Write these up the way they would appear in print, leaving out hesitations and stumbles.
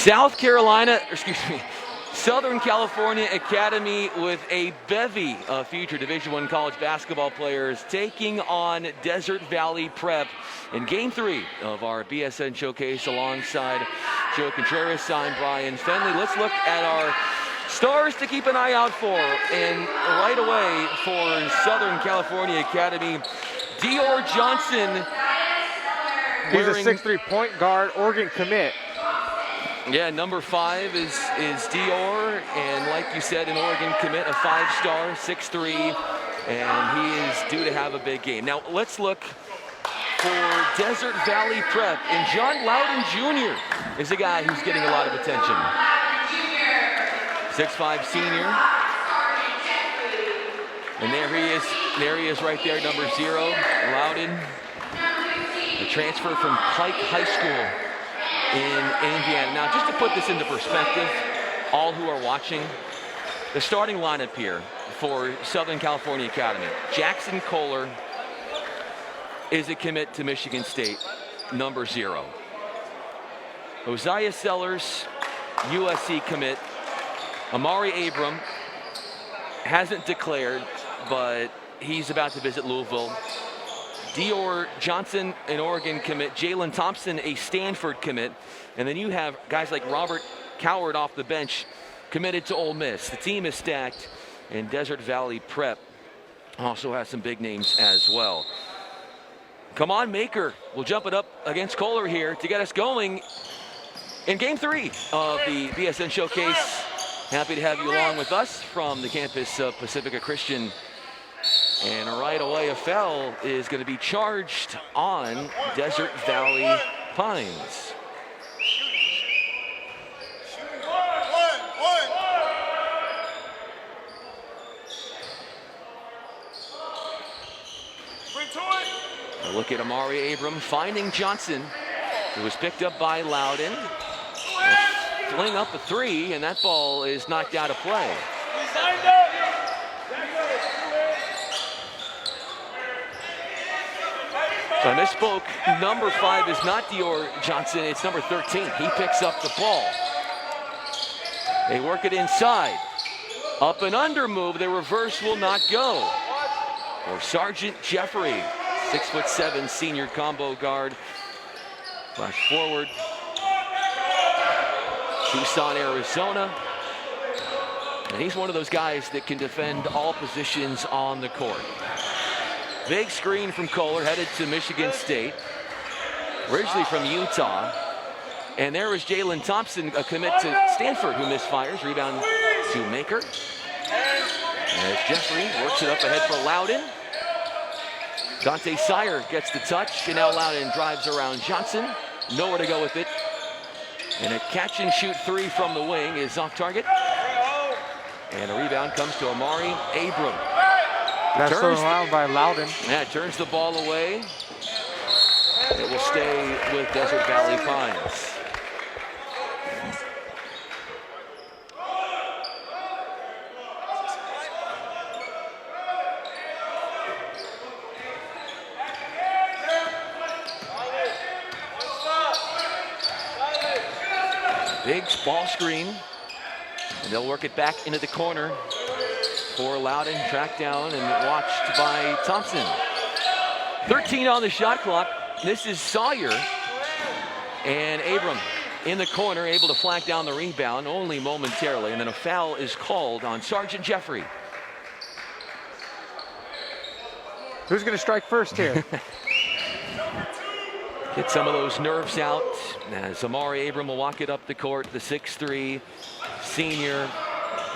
South Carolina, excuse me, Southern California Academy with a bevy of future Division I college basketball players taking on Desert Valley Prep in Game 3 of our BSN Showcase alongside Joe Contreras. I'm Brian Fenley. Let's look at our stars to keep an eye out for. And right away for Southern California Academy, Dior Johnson. He's a 6'3" point guard, Oregon commit. Yeah, number 5 is Dior, and like you said, an Oregon commit, a 5-star, 6'3", and he is due to have a big game. Now let's look for Desert Valley Prep, and John Louden Jr. is a guy who's getting a lot of attention. 6'5" senior, and there he is right there, number 0, Louden, a transfer from Pike High School in Indiana. Now, just to put this into perspective, all who are watching, the starting lineup here for Southern California Academy. Jackson Kohler is a commit to Michigan State, number 0. Hosea Sellers, USC commit. Amari Abram hasn't declared, but he's about to visit Louisville. Dior Johnson, an Oregon commit. Jalen Thompson, a Stanford commit. And then you have guys like Robert Coward off the bench, committed to Ole Miss. The team is stacked, and Desert Valley Prep also has some big names as well. Come on, Maker. We'll jump it up against Kohler here to get us going in Game 3 of the BSN Showcase. Happy to have you along with us from the campus of Pacifica Christian. And right away, a foul is going to be charged on Desert Valley Pines. A look at Amari Abram finding Johnson, who was picked up by Louden. He'll fling up a 3, and that ball is knocked out of play. So I misspoke. Number 5 is not Dior Johnson, it's number 13. He picks up the ball. They work it inside. Up and under move, the reverse will not go. For Sergeant Jeffrey, 6'7" senior combo guard. Flash forward. Tucson, Arizona. And he's one of those guys that can defend all positions on the court. Big screen from Kohler, headed to Michigan State, originally from Utah. And there was Jalen Thompson, a commit to Stanford, who misfires. Rebound to Maker. As Jeffrey works it up ahead for Louden. Dante Sire gets the touch, and now Louden drives around Johnson. Nowhere to go with it. And a catch and shoot 3 from the wing is off target. And a rebound comes to Amari Abram. That's thrown around by Louden. Yeah, turns the ball away. It will stay with Desert Valley Pines. Big ball screen. And they'll work it back into the corner for Louden, tracked down and watched by Thompson. 13 on the shot clock. This is Sawyer. And Abram in the corner, able to flag down the rebound only momentarily. And then a foul is called on Sergeant Jeffrey. Who's going to strike first here? Get some of those nerves out as Amari Abram will walk it up the court. The 6'3" senior.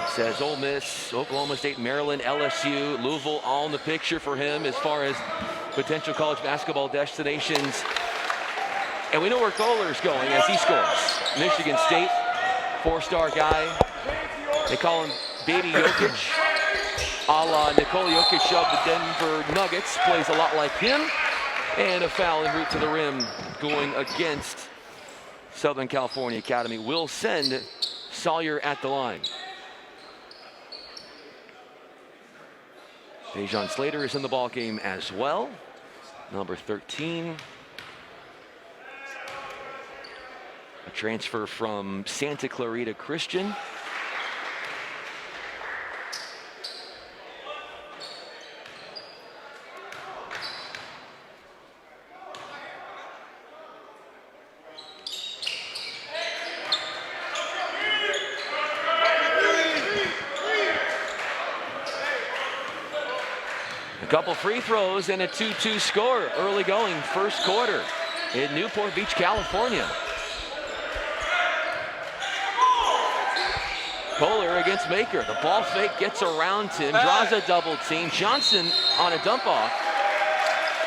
Says Ole Miss, Oklahoma State, Maryland, LSU, Louisville all in the picture for him as far as potential college basketball destinations. And we know where Kohler's going as he scores. Michigan State, 4-star guy. They call him Baby Jokic. A la Nikola Jokic of the Denver Nuggets. Plays a lot like him. And a foul en route to the rim going against Southern California Academy. Will send Sawyer at the line. Dejon Slater is in the ball game as well, number 13. a transfer from Santa Clarita Christian. A couple free throws and a 2-2 score early going first quarter in Newport Beach, California. Kohler against Maker. The ball fake gets around him, draws a double team. Johnson on a dump off.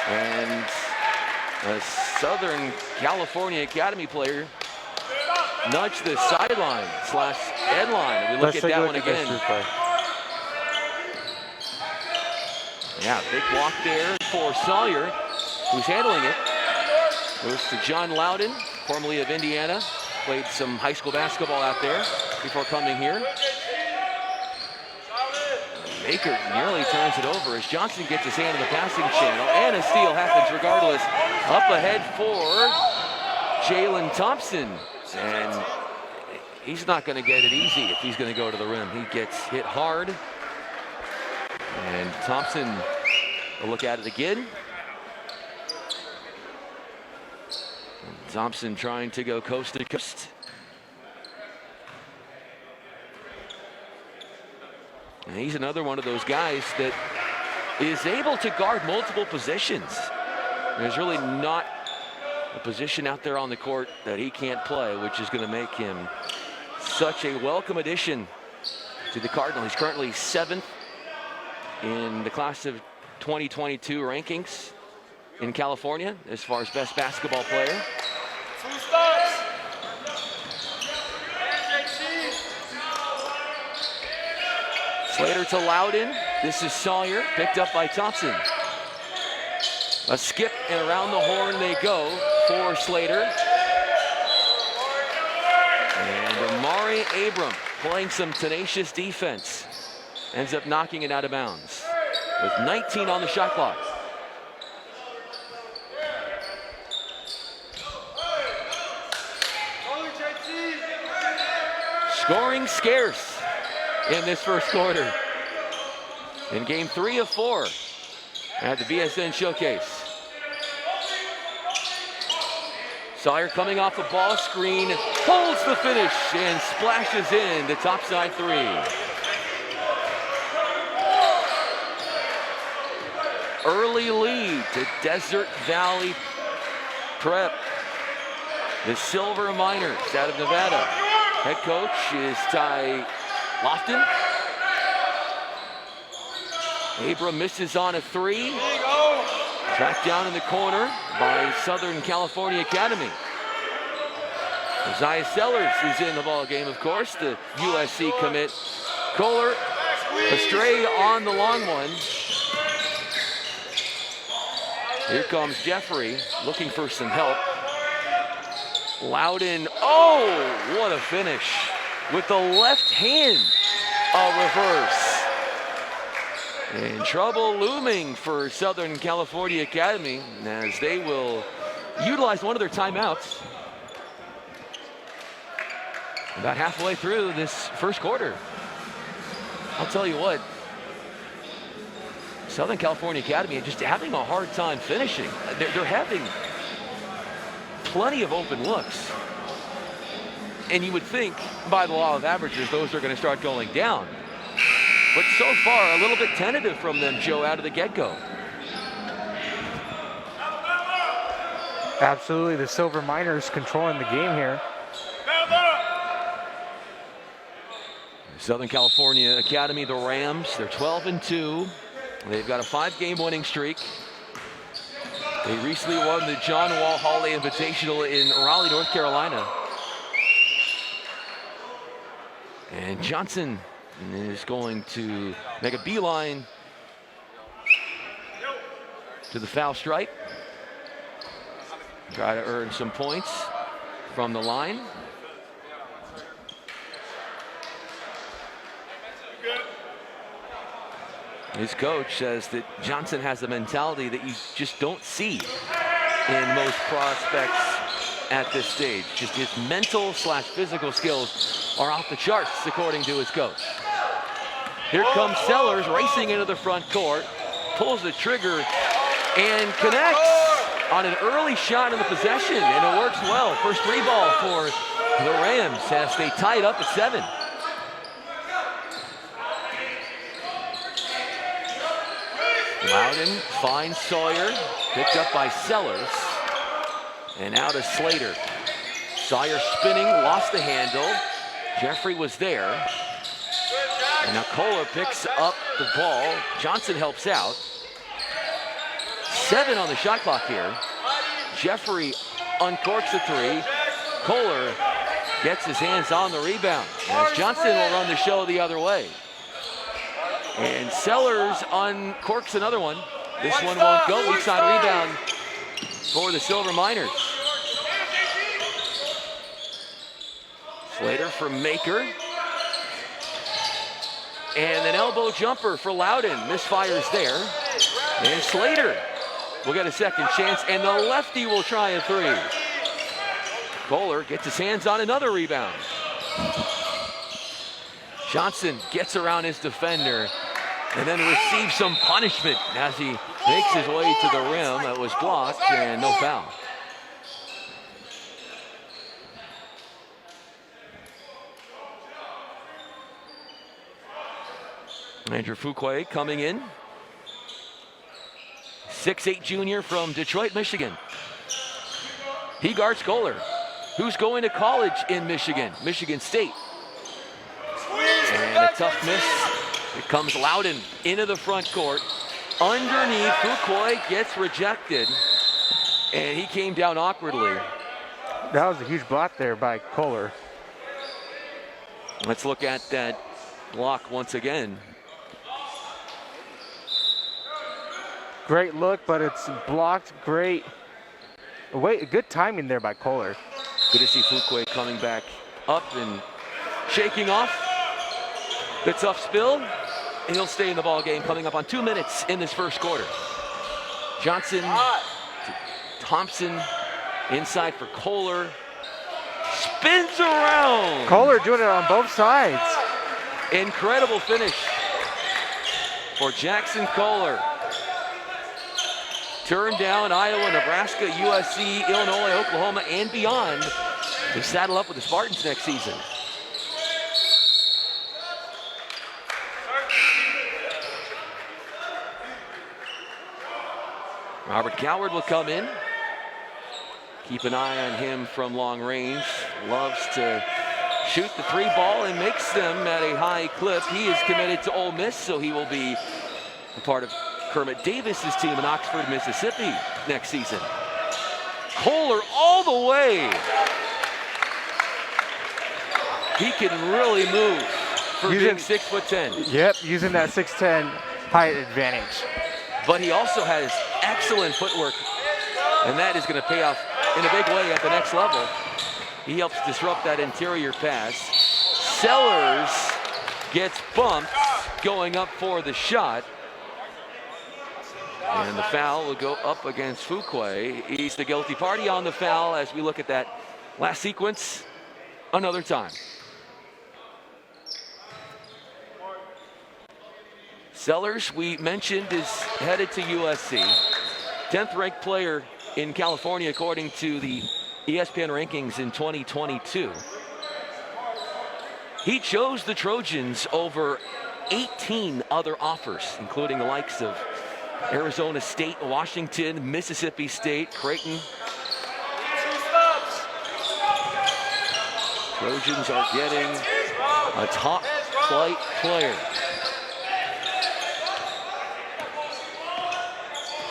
And a Southern California Academy player nudged the sideline / end line. We look at that one again. Yeah, big block there for Sawyer, who's handling it. Goes to John Louden, formerly of Indiana. Played some high school basketball out there before coming here. Maker nearly turns it over as Johnson gets his hand in the passing channel, and a steal happens regardless. Up ahead for Jalen Thompson, and he's not going to get it easy if he's going to go to the rim. He gets hit hard. And Thompson will look at it again. And Thompson trying to go coast to coast. And he's another one of those guys that is able to guard multiple positions. There's really not a position out there on the court that he can't play, which is going to make him such a welcome addition to the Cardinals. He's currently 7th in the class of 2022 rankings in California as far as best basketball player. Slater to Louden. This is Sawyer, picked up by Thompson. A skip and around the horn they go for Slater. And Amari Abram playing some tenacious defense. Ends up knocking it out of bounds with 19 on the shot clock. Scoring scarce in this first quarter. In game 3 of 4 at the BSN Showcase. Sawyer coming off a ball screen, holds the finish and splashes in the topside 3. Early lead to Desert Valley Prep. The Silver Miners out of Nevada. Head coach is Ty Lofton. Abram misses on a 3. Tracked down in the corner by Southern California Academy. Isaiah Sellers is in the ball game, of course, the USC commit. Kohler astray on the long one. Here comes Jeffrey looking for some help. Louden, oh, what a finish. With the left hand, a reverse. And trouble looming for Southern California Academy as they will utilize one of their timeouts. About halfway through this first quarter. I'll tell you what, Southern California Academy are just having a hard time finishing. They're having plenty of open looks. And you would think, by the law of averages, those are going to start going down. But so far, a little bit tentative from them, Joe, out of the get-go. Absolutely, the Silver Miners controlling the game here. Southern California Academy, the Rams, they're 12-2. They've got a 5-game winning streak. They recently won the John Wall Hawley Invitational in Raleigh, North Carolina. And Johnson is going to make a beeline to the foul stripe. Try to earn some points from the line. His coach says that Johnson has a mentality that you just don't see in most prospects at this stage. Just his mental / physical skills are off the charts, according to his coach. Here comes Sellers racing into the front court, pulls the trigger and connects on an early shot in the possession, and it works well. First three ball for the Rams as they tie it up at 7. Louden finds Sawyer, picked up by Sellers, and out to Slater. Sawyer spinning, lost the handle. Jeffrey was there. And now Kohler picks up the ball. Johnson helps out. 7 on the shot clock here. Jeffrey uncorks the 3. Kohler gets his hands on the rebound as Johnson will run the show the other way. And Sellers uncorks another one. This one won't go. Weak side rebound for the Silver Miners. Slater from Maker. And an elbow jumper for Louden. Misfires there. And Slater will get a second chance, and the lefty will try a 3. Kohler gets his hands on another rebound. Johnson gets around his defender and then receives some punishment as he makes his way to the rim. That was blocked and no foul. Andrew Fuquay coming in. 6'8" junior from Detroit, Michigan. He guards Kohler, who's going to college in Michigan, Michigan State. And a tough miss. Here comes Louden into the front court. Underneath, Fuquay gets rejected, and he came down awkwardly. That was a huge block there by Kohler. Let's look at that block once again. Great look, but it's blocked. Great. Good timing there by Kohler. Good to see Fuquay coming back up and shaking off the tough spill, and he'll stay in the ball game coming up on 2 minutes in this first quarter. Johnson, Thompson inside for Kohler. Spins around. Kohler doing it on both sides. Incredible finish for Jackson Kohler. Turn down Iowa, Nebraska, USC, Illinois, Oklahoma, and beyond to saddle up with the Spartans next season. Robert Coward will come in. Keep an eye on him from long range. Loves to shoot the 3 ball and makes them at a high clip. He is committed to Ole Miss, so he will be a part of Kermit Davis's team in Oxford, Mississippi next season. Kohler all the way. He can really move for being 6'10". Yep, using that 6'10" height advantage. But he also has excellent footwork, and that is going to pay off in a big way at the next level. He helps disrupt that interior pass. Sellers gets bumped going up for the shot. And the foul will go up against Fuquay. He's the guilty party on the foul as we look at that last sequence another time. Sellers, we mentioned, is headed to USC. 10th ranked player in California according to the ESPN rankings in 2022. He chose the Trojans over 18 other offers, including the likes of Arizona State, Washington, Mississippi State, Creighton. Trojans are getting a top flight player.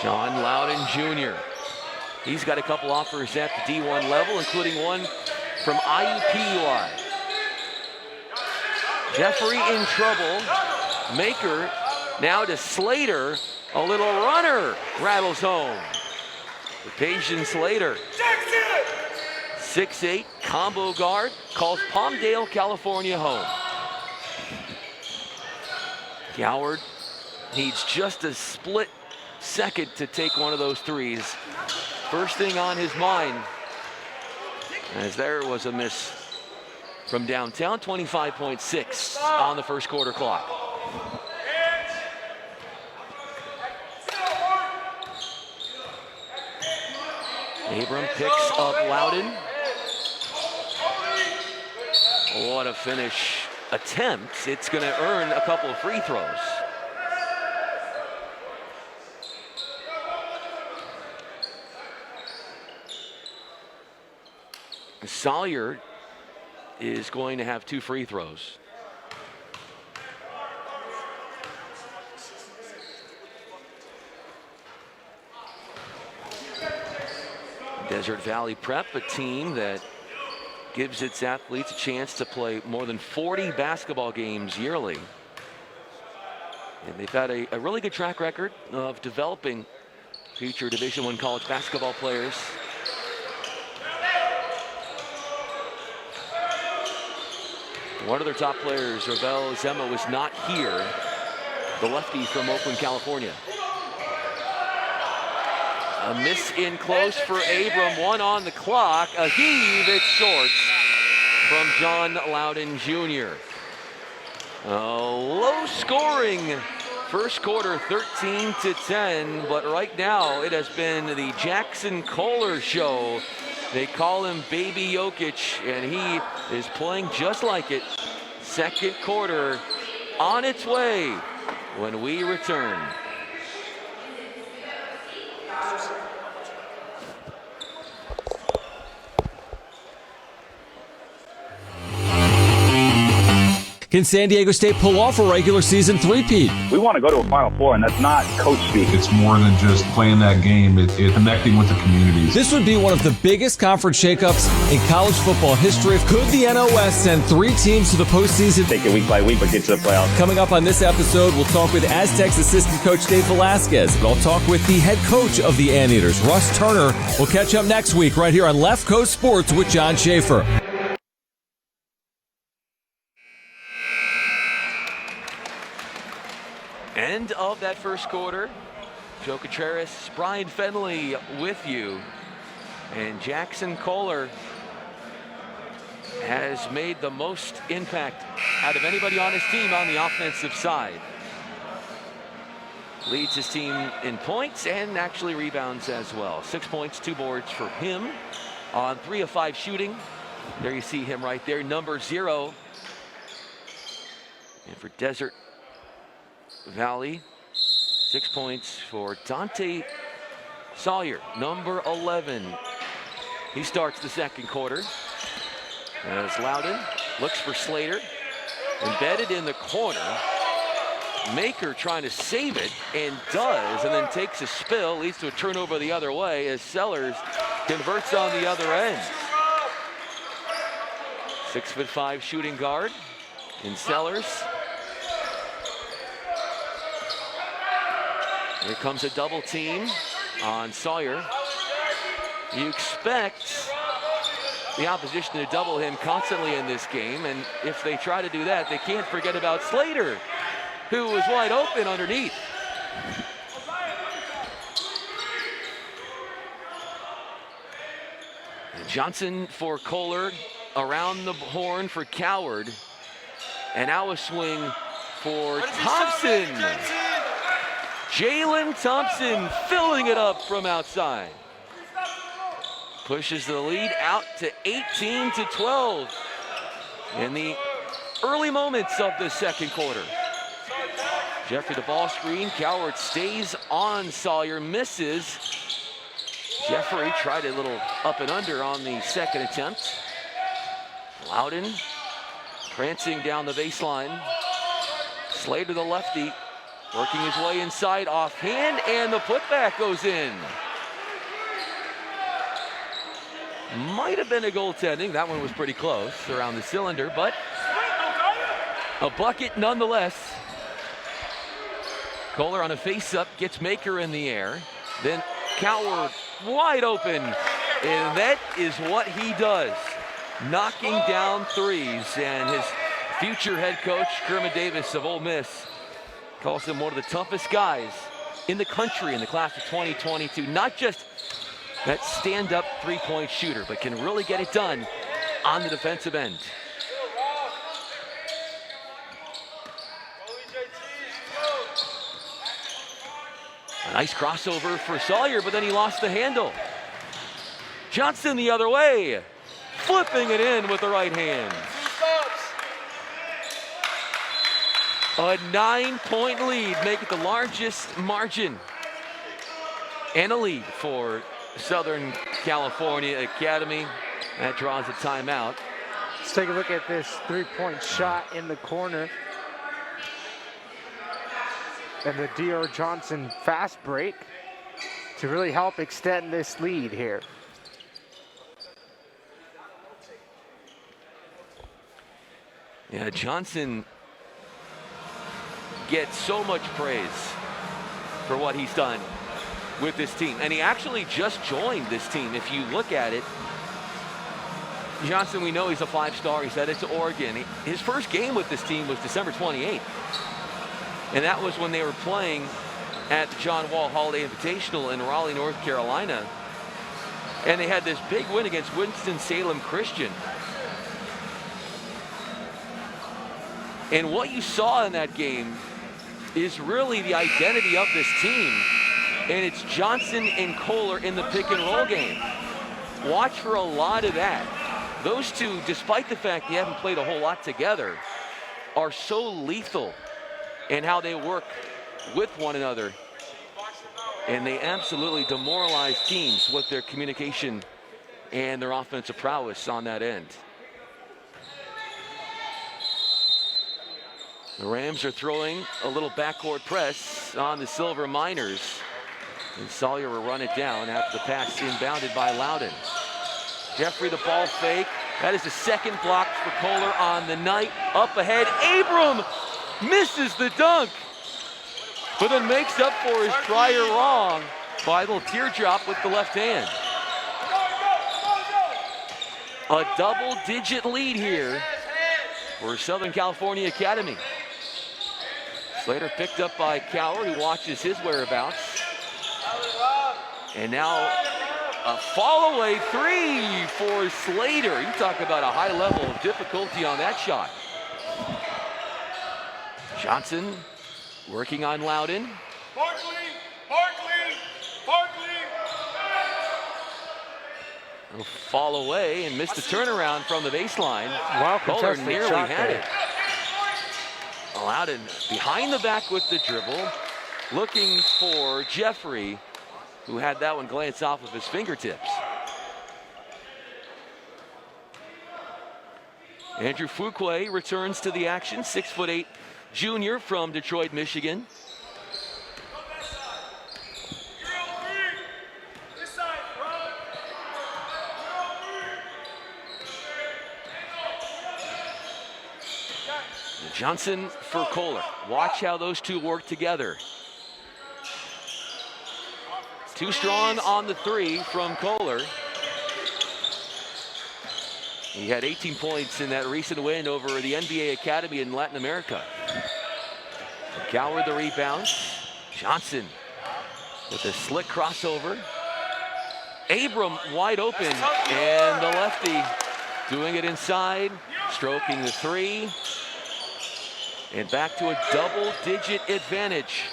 John Louden Jr. He's got a couple offers at the D1 level, including one from IUPUI. Jeffrey in trouble. Maker now to Slater. A little runner rattles home. Paige Slater. 6'8", combo guard, calls Palmdale, California home. Coward needs just a split second to take one of those threes. First thing on his mind as there was a miss from downtown. 25.6 on the first quarter clock. Abram picks up Louden. What a finish attempt. It's going to earn a couple of free throws. Sawyer is going to have 2 free throws. Desert Valley Prep, a team that gives its athletes a chance to play more than 40 basketball games yearly. And they've had a really good track record of developing future Division I college basketball players. One of their top players, Ravel Zema, was not here. The lefty from Oakland, California. A miss in close for Abram, 1 on the clock. A heave, it's short from John Louden Jr. Low scoring first quarter, 13-10, but right now it has been the Jackson Kohler show. They call him Baby Jokic, and he is playing just like it. Second quarter on its way when we return. Can San Diego State pull off a regular season three-peat? We want to go to a Final Four, and that's not coach speak. It's more than just playing that game. It's connecting with the communities. This would be one of the biggest conference shakeups in college football history. Could the NOS send 3 teams to the postseason? Take it week by week, but get to the playoffs. Coming up on this episode, we'll talk with Aztecs assistant coach Dave Velasquez. But I'll talk with the head coach of the Anteaters, Russ Turner. We'll catch up next week right here on Left Coast Sports with John Schaefer. End of that first quarter. Joe Contreras, Brian Fenley with you. And Jackson Kohler has made the most impact out of anybody on his team on the offensive side. Leads his team in points and actually rebounds as well. 6 points, 2 boards for him on 3 of 5 shooting. There you see him right there, number 0. And for Desert Valley, 6 points for Dante Sawyer, number 11. He starts the second quarter. As Louden looks for Slater, embedded in the corner. Maker trying to save it, and does, and then takes a spill, leads to a turnover the other way as Sellers converts on the other end. 6'5" shooting guard in Sellers. Here comes a double team on Sawyer. You expect the opposition to double him constantly in this game, and if they try to do that, they can't forget about Slater, who was wide open underneath. And Johnson for Kohler, around the horn for Coward, and now a swing for Thompson. Jalen Thompson filling it up from outside. Pushes the lead out to 18-12 in the early moments of the second quarter. Jeffrey the ball screen. Coward stays on Sawyer, misses. Jeffrey tried a little up and under on the second attempt. Louden prancing down the baseline. Slater the lefty, working his way inside offhand, and the putback goes in. Might have been a goaltending. That one was pretty close around the cylinder, but a bucket nonetheless. Kohler on a face-up, gets Maker in the air. Then Coward wide open, and that is what he does. Knocking down threes, and his future head coach, Kermit Davis of Ole Miss, calls him one of the toughest guys in the country in the class of 2022. Not just that stand-up three-point shooter, but can really get it done on the defensive end. A nice crossover for Sawyer, but then he lost the handle. Johnson the other way, flipping it in with the right hand. A 9-point lead, make it the largest margin and a lead for Southern California Academy. That draws a timeout. Let's take a look at this three-point shot in the corner. And the D.R. Johnson fast break to really help extend this lead here. Yeah, Johnson gets so much praise for what he's done with this team. And he actually just joined this team. If you look at it, Johnson, we know he's a five-star. He's headed to Oregon. His first game with this team was December 28th. And that was when they were playing at the John Wall Holiday Invitational in Raleigh, North Carolina. And they had this big win against Winston-Salem Christian. And what you saw in that game is really the identity of this team. And it's Johnson and Kohler in the pick and roll game. Watch for a lot of that. Those two, despite the fact they haven't played a whole lot together, are so lethal in how they work with one another. And they absolutely demoralize teams with their communication and their offensive prowess on that end. The Rams are throwing a little backcourt press on the Silver Miners. And Sawyer will run it down after the pass inbounded by Louden. Jeffrey the ball fake. That is the second block for Kohler on the night. Up ahead, Abram misses the dunk, but then makes up for his prior wrong by a little teardrop with the left hand. A double-digit lead here for Southern California Academy. Slater picked up by Coward, who watches his whereabouts. And now a fall-away three for Slater. You talk about a high level of difficulty on that shot. Johnson working on Louden. Barkley. He'll fall away and miss the turnaround from the baseline. Well, Kohler contested nearly shot had there. it. Louden behind the back with the dribble, looking for Jeffrey, who had that one glance off of his fingertips. Andrew Fuqua returns to the action, 6'8" junior from Detroit, Michigan. Johnson for Kohler. Watch how those two work together. Too strong on the three from Kohler. He had 18 points in that recent win over the NBA Academy in Latin America. Coward the rebound. Johnson with a slick crossover. Abram wide open, and the lefty doing it inside, stroking the three, and back to a double-digit advantage.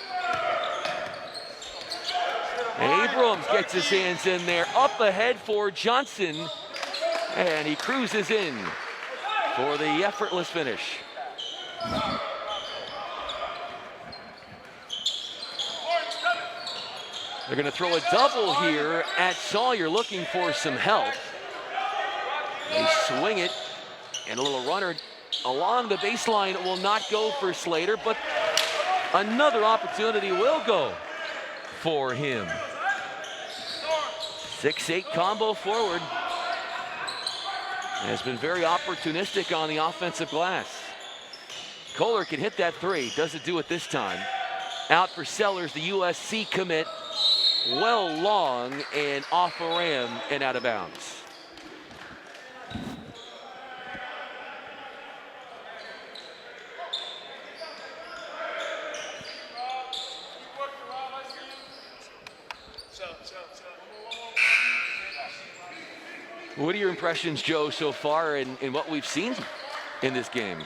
Abrams gets his hands in there, up ahead for Johnson, and he cruises in for the effortless finish. They're going to throw a double here at Sawyer, looking for some help. They swing it, and a little runner along the baseline will not go for Slater, but another opportunity will go for him. 6'8" combo forward. Has been very opportunistic on the offensive glass. Kohler can hit that three, doesn't do it this time. Out for Sellers, the USC commit. Well long and off a rim and out of bounds. What are your impressions, Joe, so far in what we've seen in this game?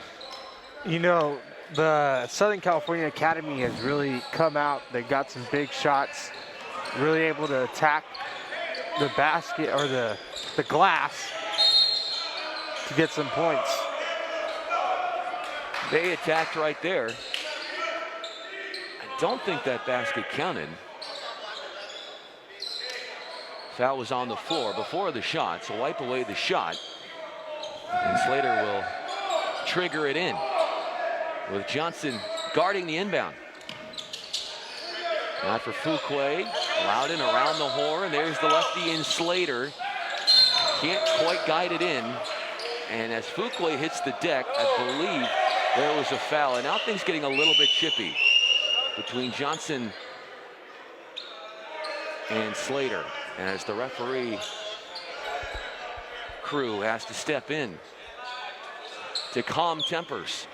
You know, the Southern California Academy has really come out. They got some big shots, really able to attack the basket or the glass to get some points. They attacked right there. I don't think that basket counted. Foul was on the floor before the shot, so wipe away the shot. And Slater will trigger it in with Johnson guarding the inbound. Now for Fuquay, Louden around the horn. There's the lefty in Slater. Can't quite guide it in. And as Fuquay hits the deck, I believe there was a foul. And now things getting a little bit chippy between Johnson and Slater, as the referee crew has to step in to calm tempers.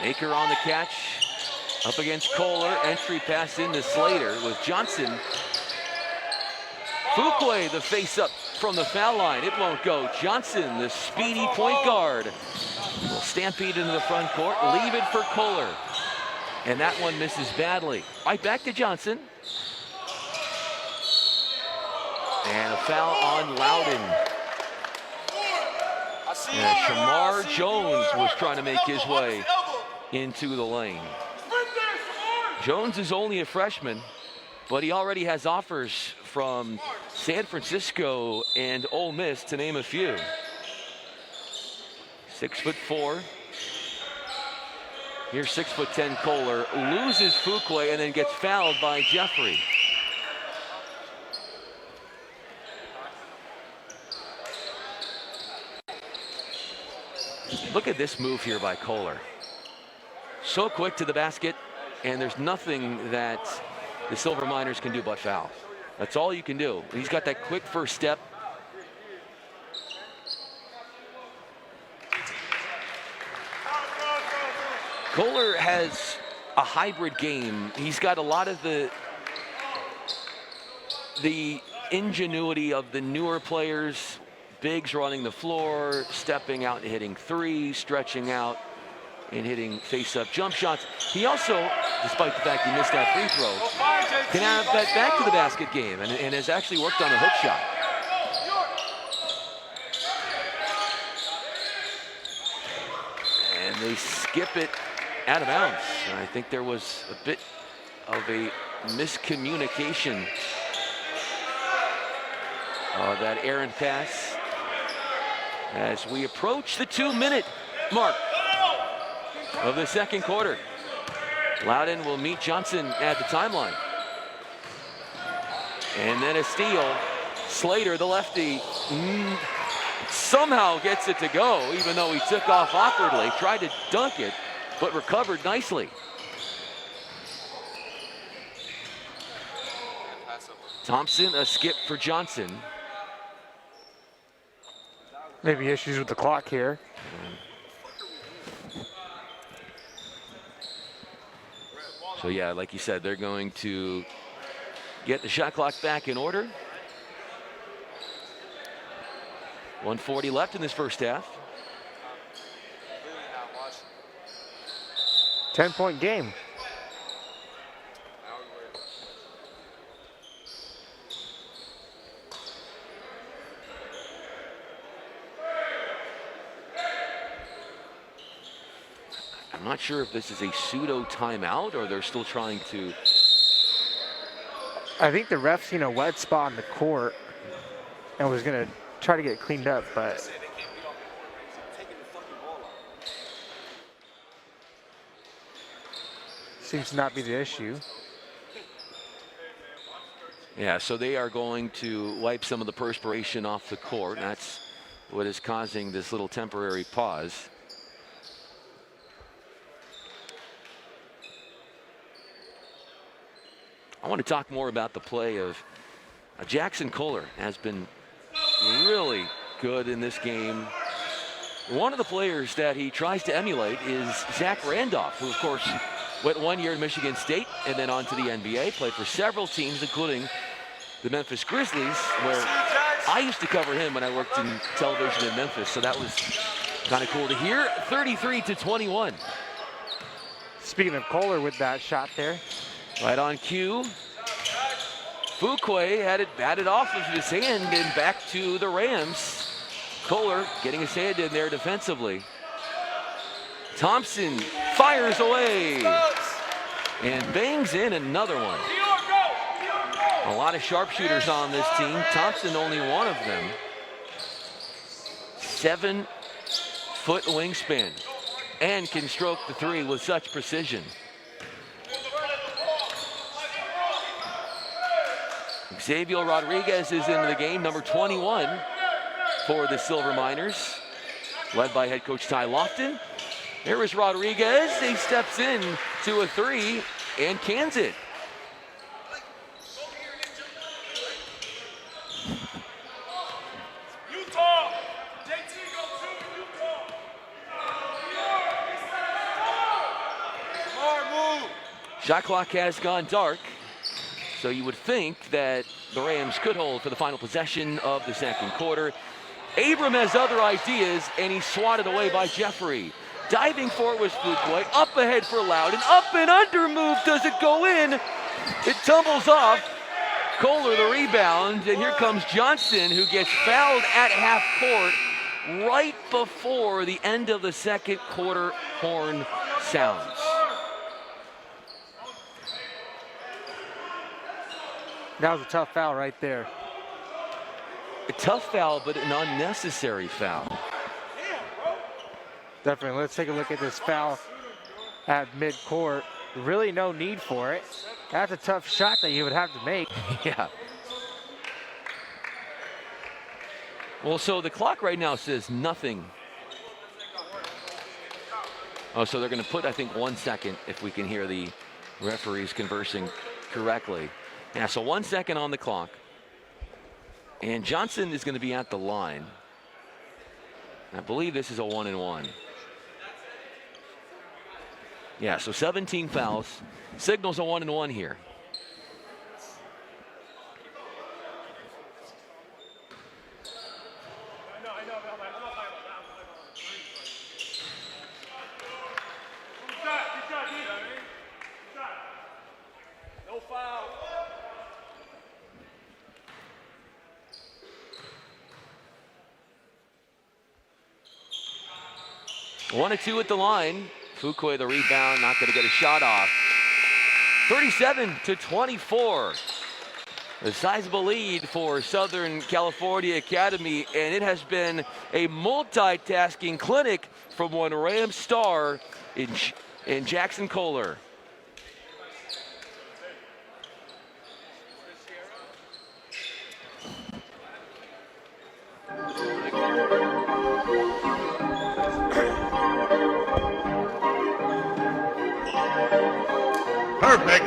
Baker on the catch. Up against Kohler, entry pass into Slater with Johnson. Fuquay, the face up from the foul line. It won't go. Johnson, the speedy point guard, will stampede into the front court, leave it for Kohler. And that one misses badly. Right back to Johnson. And a foul on Louden. And Shamar Jones was trying to make his way into the lane. Jones is only a freshman, but he already has offers from San Francisco and Ole Miss, to name a few. 6'4". Here's 6'10" Kohler, loses Fuquay and then gets fouled by Jeffrey. Look at this move here by Kohler. So quick to the basket, and there's nothing that the Silver Miners can do but foul. That's all you can do. He's got that quick first step. Kohler has a hybrid game. He's got a lot of the ingenuity of the newer players. Bigs running the floor, stepping out and hitting threes, stretching out and hitting face-up jump shots. He also, despite the fact he missed that free throw, can have that back to the basket game and has actually worked on a hook shot. And they skip it out of bounds. And I think there was a bit of a miscommunication. That errant pass as we approach the 2-minute mark of the second quarter. Louden will meet Johnson at the timeline. And then a steal. Slater, the lefty, somehow gets it to go, even though he took off awkwardly, tried to dunk it, but recovered nicely. Thompson, a skip for Johnson. Maybe issues with the clock here. So yeah, like you said, they're going to get the shot clock back in order. 1:40 left in this first half. 10-point game. I'm not sure if this is a pseudo timeout or they're still trying to. I think the ref seen a wet spot in the court and was going to try to get it cleaned up, but seems to not be the issue. Yeah, so they are going to wipe some of the perspiration off the court. And that's what is causing this little temporary pause. I want to talk more about the play of Jackson Kohler has been really good in this game. One of the players that he tries to emulate is Zach Randolph, who of course went 1 year in Michigan State and then on to the NBA, played for several teams, including the Memphis Grizzlies, where I used to cover him when I worked in television in Memphis, so that was kind of cool to hear. 33-21. Speaking of Kohler with that shot there. Right on cue. Fuquay had it batted off of his hand and back to the Rams. Kohler getting his hand in there defensively. Thompson fires away and bangs in another one. A lot of sharpshooters on this team. Thompson only one of them. 7-foot wingspan and can stroke the three with such precision. Xavier Rodriguez is into the game, number 21 for the Silver Miners, led by head coach Ty Lofton. There is Rodriguez. He steps in to a three and cans it. Shot clock has gone dark, so you would think that the Rams could hold for the final possession of the second quarter. Abram has other ideas, and he's swatted away by Jeffrey. Diving for it was Fuquay. Up ahead for Louden. Up and under move. Does it go in? It tumbles off. Kohler the rebound, and here comes Johnson, who gets fouled at half court right before the end of the second quarter horn sounds. That was a tough foul right there. A tough foul, but an unnecessary foul. Definitely. Let's take a look at this foul at midcourt. Really no need for it. That's a tough shot that you would have to make. Yeah. Well, so the clock right now says nothing. Oh, so they're going to put, I think, 1 second if we can hear the referees conversing correctly. Yeah, so 1 second on the clock. And Johnson is going to be at the line. I believe this is a 1-and-1. Yeah, so 17 fouls. Signals a 1-and-1 here. No foul. 1-2 at the line. Fuquay the rebound, not going to get a shot off. 37-24. A sizable lead for Southern California Academy, and it has been a multitasking clinic from one Ram star in Jackson Kohler. Perfect.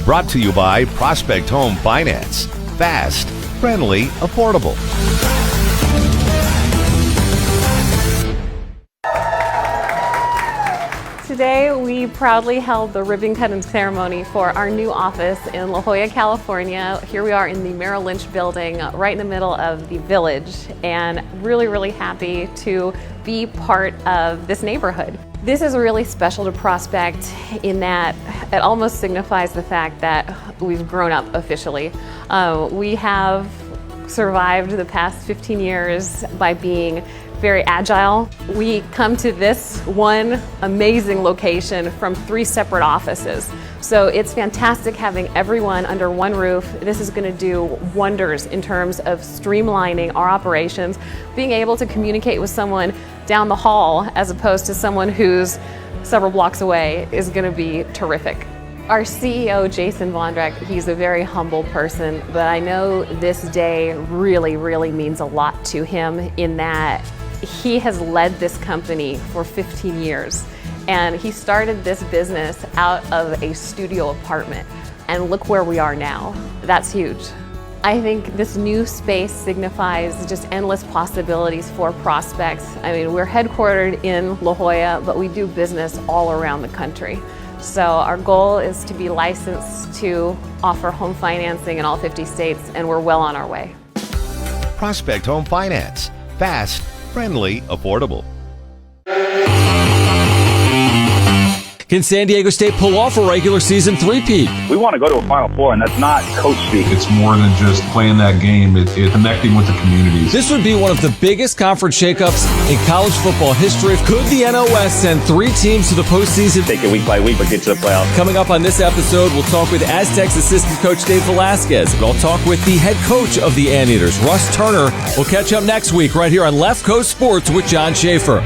Brought to you by Prospect Home Finance. Fast, friendly, affordable. Today, we proudly held the ribbon cutting ceremony for our new office in La Jolla, California. Here we are in the Merrill Lynch building, right in the middle of the village, and really happy to be part of this neighborhood. This is really special to Prospect in that it almost signifies the fact that we've grown up officially. We have survived the past 15 years by being very agile. We come to this one amazing location from 3 separate offices. So it's fantastic having everyone under one roof. This is going to do wonders in terms of streamlining our operations, being able to communicate with someone down the hall as opposed to someone who's several blocks away is going to be terrific. Our CEO, Jason Vondrak, he's a very humble person, but I know this day really means a lot to him in that he has led this company for 15 years. And he started this business out of a studio apartment. And look where we are now. That's huge. I think this new space signifies just endless possibilities for Prospects. I mean, we're headquartered in La Jolla, but we do business all around the country. So our goal is to be licensed to offer home financing in all 50 states, and we're well on our way. Prospect Home Finance. Fast, friendly, affordable. Can San Diego State pull off a regular season three-peat? We want to go to a Final Four, and that's not coach speak. It's more than just playing that game. It's connecting with the communities. This would be one of the biggest conference shakeups in college football history. Could the NOS send 3 teams to the postseason? Take it week by week, but get to the playoffs. Coming up on this episode, we'll talk with Aztecs assistant coach Dave Velasquez. We'll talk with the head coach of the Anteaters, Russ Turner. We'll catch up next week right here on Left Coast Sports with John Schaefer.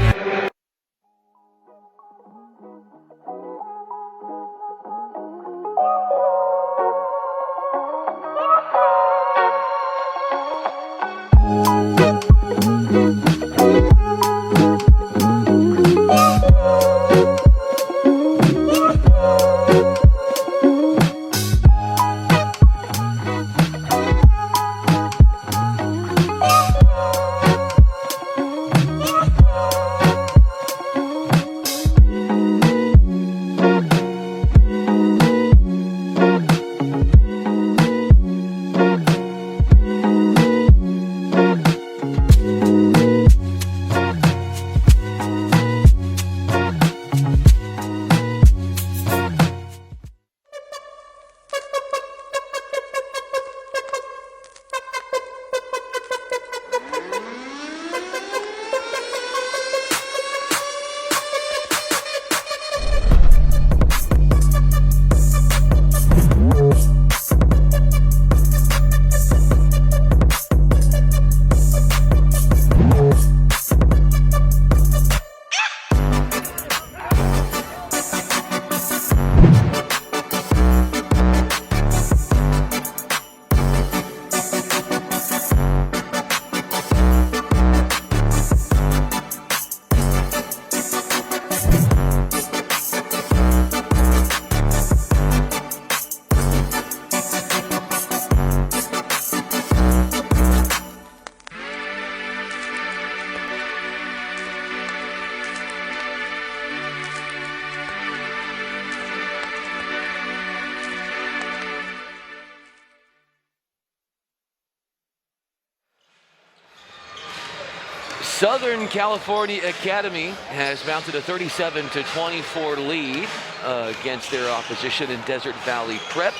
Southern California Academy has mounted a 37-24 lead against their opposition in Desert Valley Prep.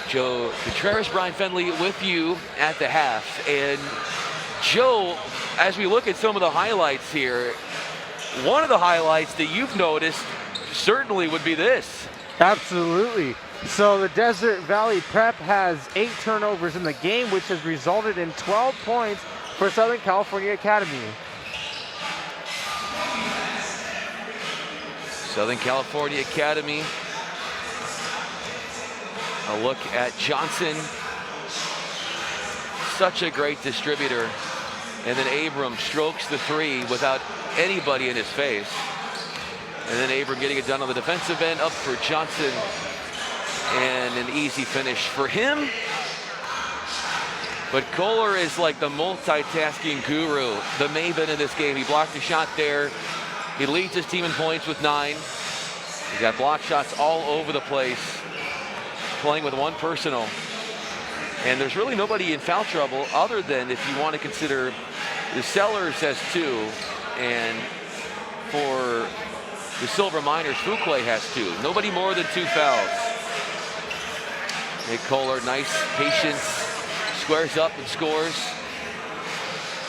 Joe Contreras, Brian Fenley with you at the half. And Joe, as we look at some of the highlights here, one of the highlights that you've noticed certainly would be this. Absolutely. So the Desert Valley Prep has 8 turnovers in the game, which has resulted in 12 points for Southern California Academy. Southern California Academy. A look at Johnson. Such a great distributor. And then Abram strokes the 3 without anybody in his face. And then Abram getting it done on the defensive end, up for Johnson. and an easy finish for him. But Kohler is like the multitasking guru, the maven in this game. He blocked a shot there. He leads his team in points with 9. He's got block shots all over the place, playing with 1 personal. And there's really nobody in foul trouble other than, if you want to consider, the Sellers has 2, and for the Silver Miners, Fuquay has 2. Nobody more than 2 fouls. Nick Kohler, nice patience, squares up and scores.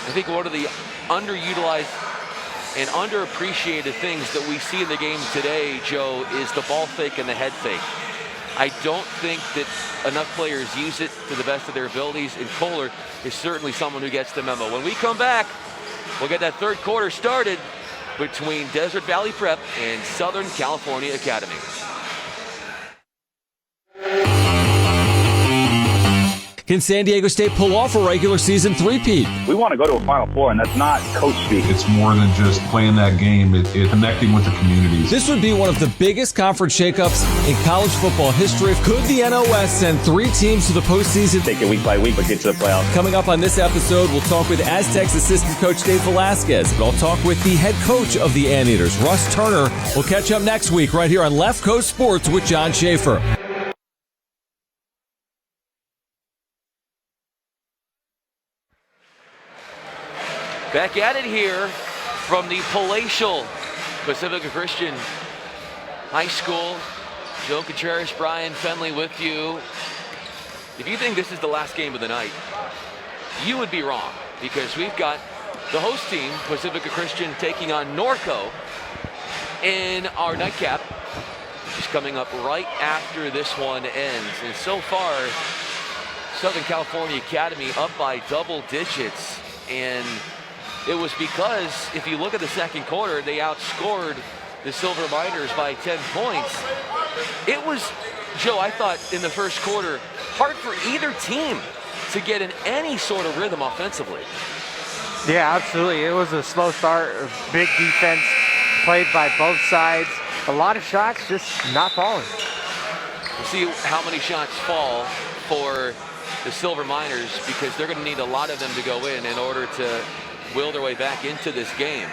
I think one of the underutilized and underappreciated things that we see in the game today, Joe, is the ball fake and the head fake. I don't think that enough players use it to the best of their abilities, and Kohler is certainly someone who gets the memo. When we come back, we'll get that third quarter started between Desert Valley Prep and Southern California Academy. Can San Diego State pull off a regular season three-peat? We want to go to a Final Four, and that's not coach speak. It's more than just playing that game. It's connecting with the communities. This would be one of the biggest conference shakeups in college football history. Could the NOS send 3 teams to the postseason? Take it week by week, but get to the playoffs. Coming up on this episode, we'll talk with Aztecs assistant coach Dave Velasquez. I'll talk with the head coach of the Anteaters, Russ Turner. We'll catch up next week right here on Left Coast Sports with John Schaefer. Back at it here from the palatial Pacifica Christian High School. Joe Contreras, Brian Fenley with you. If you think this is the last game of the night, you would be wrong, because we've got the host team, Pacifica Christian, taking on Norco in our nightcap, which is coming up right after this one ends. And so far, Southern California Academy up by double digits, and it was because, if you look at the second quarter, they outscored the Silver Miners by 10 points. It was, Joe, I thought in the first quarter, hard for either team to get in any sort of rhythm offensively. Yeah, absolutely. It was a slow start, big defense played by both sides. A lot of shots just not falling. We'll see how many shots fall for the Silver Miners, because they're going to need a lot of them to go in order to will their way back into this game.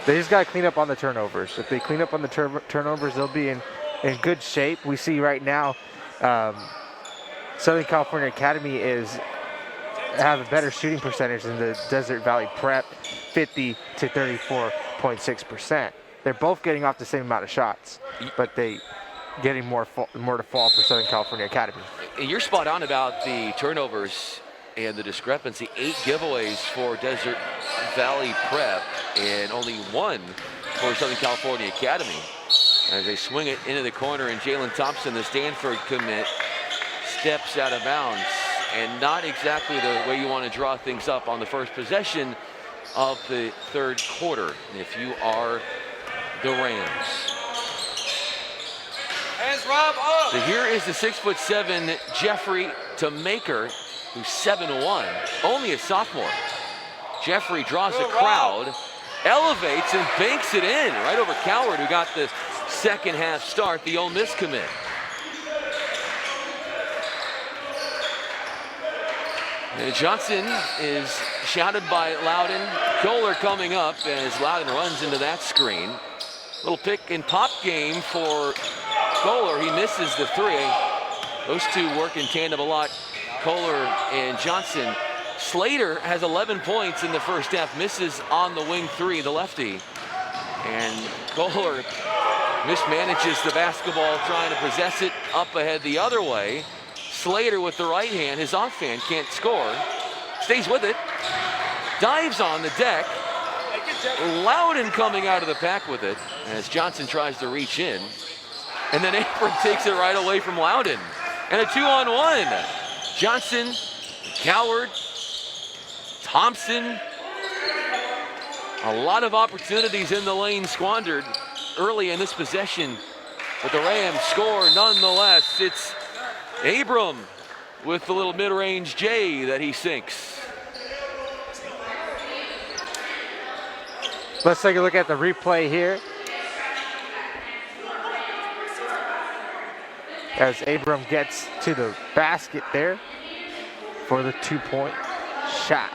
They just got to clean up on the turnovers. If they clean up on the turnovers, they'll be in good shape. We see right now Southern California Academy have a better shooting percentage than the Desert Valley Prep, 50 to 34.6%. They're both getting off the same amount of shots, but they getting more to fall for Southern California Academy. And you're spot on about the turnovers and the discrepancy. 8 giveaways for Desert Valley Prep and only 1 for Southern California Academy. As they swing it into the corner, and Jalen Thompson, the Stanford commit, steps out of bounds. And not exactly the way you want to draw things up on the first possession of the third quarter, if you are the Rams. Hands, Rob, up. So here is the 6'7" Jeffrey Tamaker, who's 7'1", only a sophomore. Jeffrey draws the crowd, elevates and banks it in right over Coward, who got the second half start, the Ole Miss commit. And Johnson is shouted by Louden. Kohler coming up as Louden runs into that screen. Little pick and pop game for Kohler. He misses the 3. Those two work in tandem a lot, Kohler and Johnson. Slater has 11 points in the first half, misses on the wing 3, the lefty. And Kohler mismanages the basketball, trying to possess it up ahead the other way. Slater with the right hand, his offhand, can't score. Stays with it, dives on the deck. Louden coming out of the pack with it as Johnson tries to reach in. And then Abram takes it right away from Louden. And a 2-on-1. Johnson, Coward, Thompson. A lot of opportunities in the lane squandered early in this possession, but the Rams score nonetheless. It's Abram with the little mid-range J that he sinks. Let's take a look at the replay here. as Abram gets to the basket there for the 2-point shot.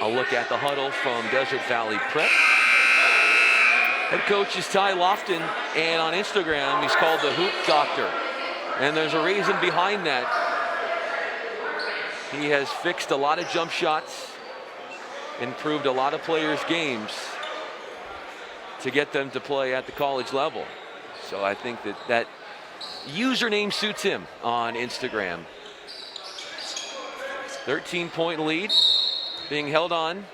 A look at the huddle from Desert Valley Prep. Head coach is Ty Lofton, and on Instagram he's called the Hoop Doctor. And there's a reason behind that. He has fixed a lot of jump shots, improved a lot of players' games to get them to play at the college level. So I think that username suits him on Instagram. 13-point lead being held on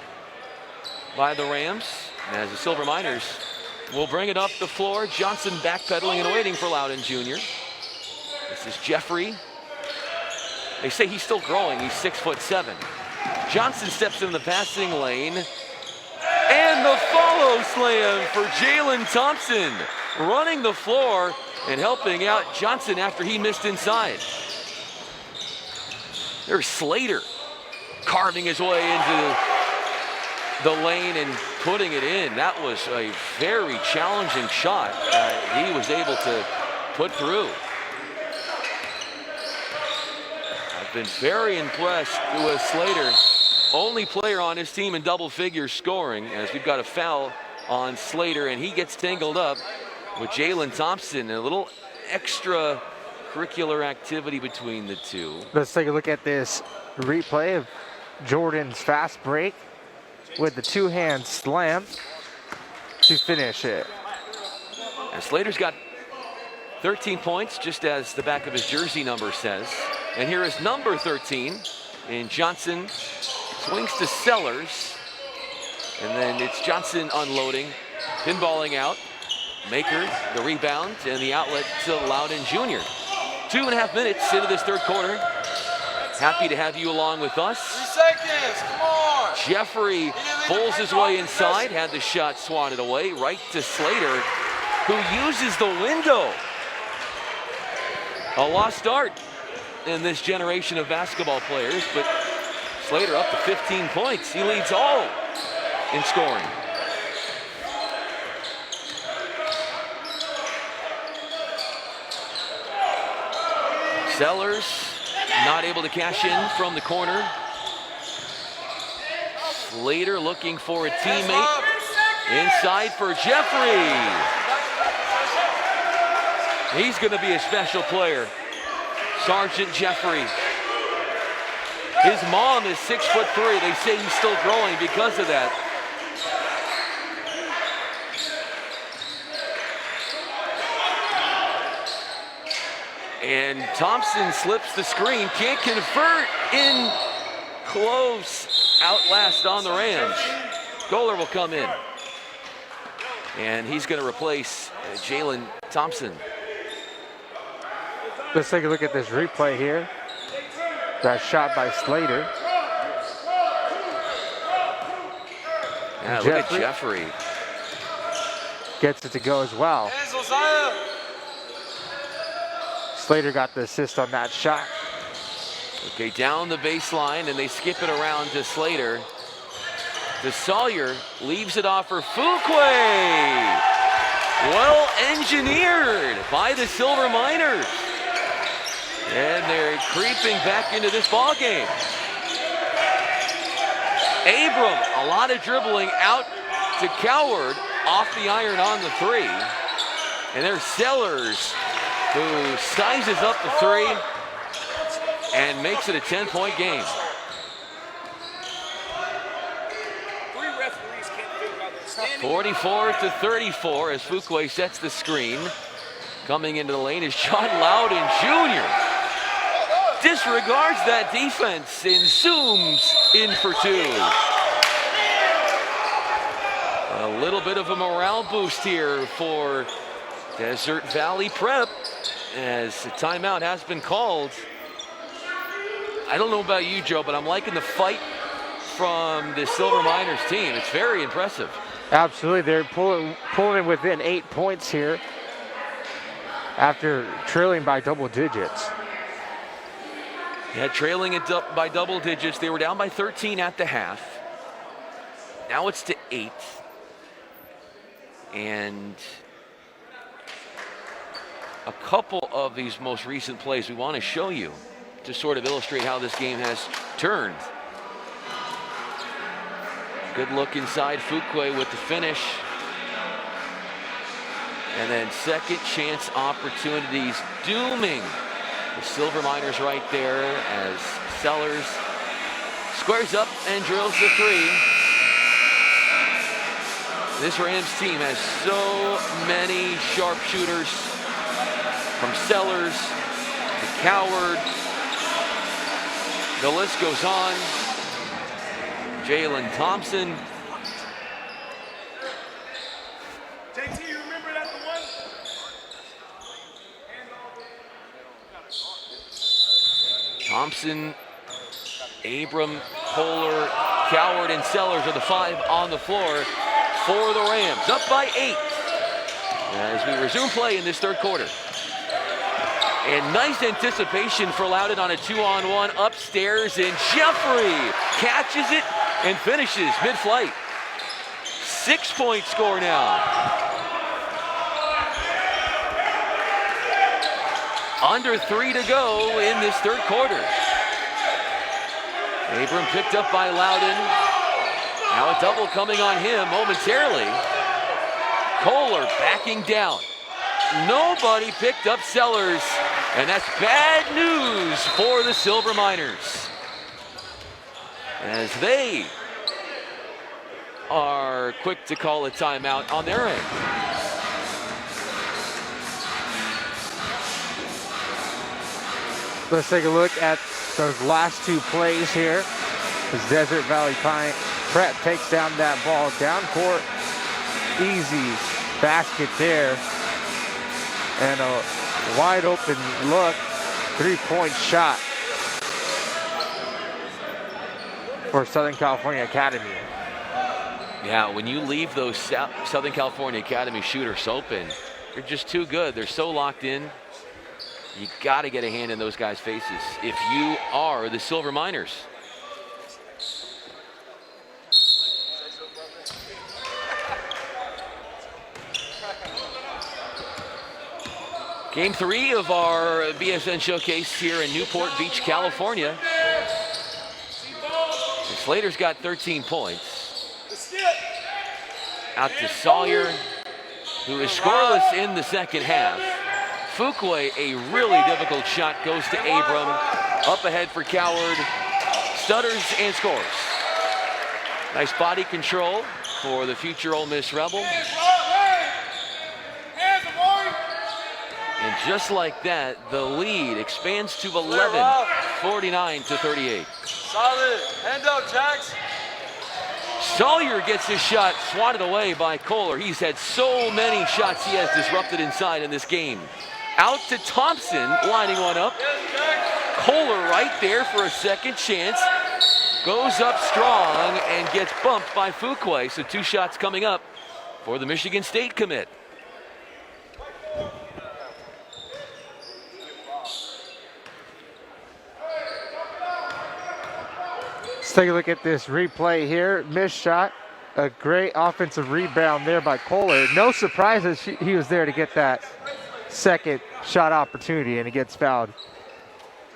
by the Rams as the Silver Miners will bring it up the floor. Johnson backpedaling and waiting for Louden Jr. This is Jeffrey. They say he's still growing. He's 6'7". Johnson steps in the passing lane. And the follow slam for Jalen Thompson. Running the floor and helping out Johnson after he missed inside. There's Slater carving his way into the lane and putting it in. That was a very challenging shot he was able to put through. I've been very impressed with Slater. Only player on his team in double figures scoring, as we've got a foul on Slater, and he gets tangled up with Jalen Thompson. A little extra curricular activity between the two. Let's take a look at this replay of Jordan's fast break with the two-hand slam to finish it. And Slater's got 13 points, just as the back of his jersey number says. And here is number 13 in Johnson. Swings to Sellers. And then it's Johnson unloading, pinballing out. Maker, the rebound, and the outlet to Louden Jr. 2.5 minutes into this third quarter. Happy to have you along with us. 3 seconds, come on. Jeffrey pulls his way inside, had the shot swatted away, right to Slater, who uses the window. A lost start in this generation of basketball players, but Slater up to 15 points. He leads all in scoring. Sellers not able to cash in from the corner. Slater looking for a teammate. Inside for Jeffrey. He's going to be a special player. Sergeant Jeffrey. His mom is 6'3". They say he's still growing because of that. And Thompson slips the screen, can't convert in close. Outlast on the Rams. Kohler will come in. And he's going to replace Jalen Thompson. Let's take a look at this replay here. That shot by Slater. Yeah, look at Jeffrey. Gets it to go as well. Slater got the assist on that shot. Okay, down the baseline, and they skip it around to Slater. To Sawyer, leaves it off for Fuquay. Well engineered by the Silver Miners. And they're creeping back into this ball game. Abram, a lot of dribbling out to Coward, off the iron on the three. And there's Sellers, who sizes up the three and makes it a 10-point game. 44-34 as Fuquay sets the screen. Coming into the lane is John Louden Jr. Disregards that defense and zooms in for two. A little bit of a morale boost here for Desert Valley Prep as a timeout has been called. I don't know about you, Joe, but I'm liking the fight from the Silver Miners team. It's very impressive. Absolutely, they're pulling it within 8 points here after trailing by double digits. Yeah, trailing it by double digits. They were down by 13 at the half. Now it's to 8. And a couple of these most recent plays we want to show you to sort of illustrate how this game has turned. Good look inside Fuqua with the finish. And then second chance opportunities dooming the Silver Miners right there as Sellers squares up and drills the three. This Rams team has so many sharpshooters, from Sellers to Coward. The list goes on. Jalen Thompson. JT, you remember that the one? Thompson, Abram, Kohler, Coward, and Sellers are the 5 on the floor for the Rams. Up by 8 as we resume play in this third quarter. And nice anticipation for Louden on a 2-on-1 upstairs, and Jeffrey catches it and finishes mid-flight. 6-point score now. Under 3 to go in this third quarter. Abram picked up by Louden. Now a double coming on him momentarily. Kohler backing down. Nobody picked up Sellers, and that's bad news for the Silver Miners, as they are quick to call a timeout on their end. Let's take a look at those last 2 plays here. As Desert Valley Prep takes down that ball down court. Easy basket there. And a wide open look, 3-point shot for Southern California Academy. Yeah, when you leave those Southern California Academy shooters open, they're just too good. They're so locked in. You got to get a hand in those guys' faces if you are the Silver Miners. Game 3 of our BSN showcase here in Newport Beach, California. And Slater's got 13 points. Out to Sawyer, who is scoreless in the second half. Fuqua, a really difficult shot, goes to Abram. Up ahead for Coward. Stutters and scores. Nice body control for the future Ole Miss Rebel. And just like that, the lead expands to 11, 49-38. Solid. Hand up, Jax. Sawyer gets his shot swatted away by Kohler. He's had so many shots he has disrupted inside in this game. Out to Thompson, lining one up. Kohler right there for a second chance. Goes up strong and gets bumped by Fuqua. So 2 shots coming up for the Michigan State commit. Let's take a look at this replay here. Missed shot. A great offensive rebound there by Kohler. No surprises, he was there to get that second shot opportunity, and he gets fouled.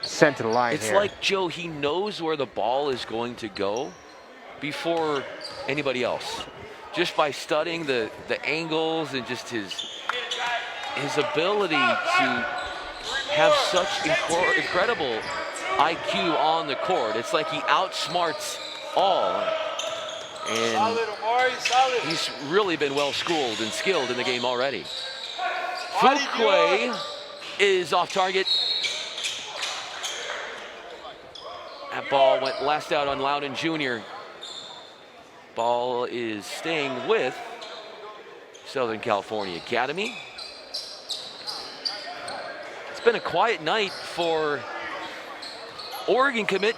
Sent to the line. It's here. like, Joe, he knows where the ball is going to go before anybody else. Just by studying the angles and just his ability to have such incredible IQ on the court. It's like he outsmarts all. And he's really been well schooled and skilled in the game already. Fuqua is off target. That ball went last out on Louden Jr. Ball is staying with Southern California Academy. It's been a quiet night for Oregon commit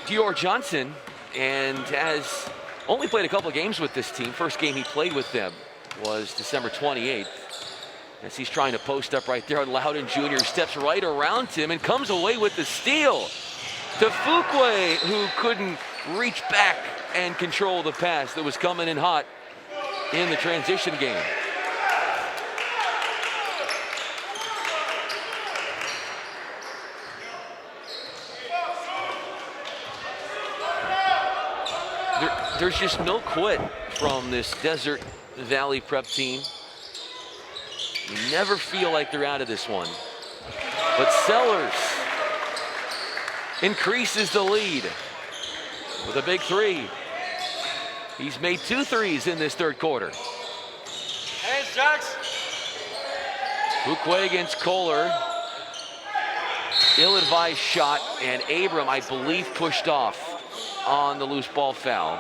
Dior Johnson, and has only played a couple of games with this team. First game he played with them was December 28th. As he's trying to post up right there on Louden Jr. Steps right around him and comes away with the steal to Fuqua, who couldn't reach back and control the pass that was coming in hot in the transition game. There's just no quit from this Desert Valley Prep team. You never feel like they're out of this one. But Sellers increases the lead with a big three. He's made 2 threes in this third quarter. Hands, Jax. Fuquay against Kohler. Ill-advised shot, and Abram, I believe, pushed off on the loose ball foul.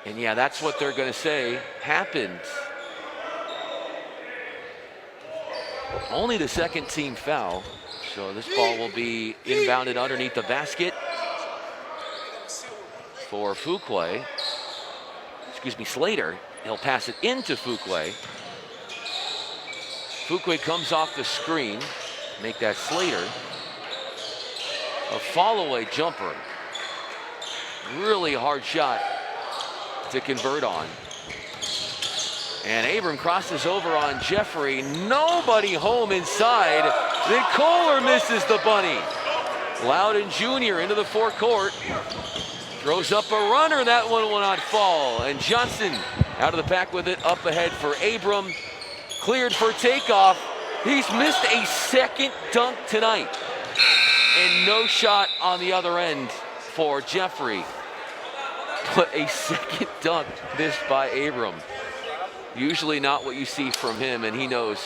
And yeah, that's what they're going to say happened. Only the second team foul. So this ball will be inbounded underneath the basket for Fuquay. Excuse me, Slater. He'll pass it into Fuquay. Fuquay comes off the screen. Make that Slater. A fall-away jumper. Really hard shot to convert on. And Abram crosses over on Jeffrey. Nobody home inside. Then Kohler misses the bunny. Louden Jr. into the forecourt. Throws up a runner. That one will not fall. And Johnson out of the pack with it. Up ahead for Abram. Cleared for takeoff. He's missed a second dunk tonight. And no shot on the other end for Jeffrey. But a second dunk missed by Abram. Usually not what you see from him, and he knows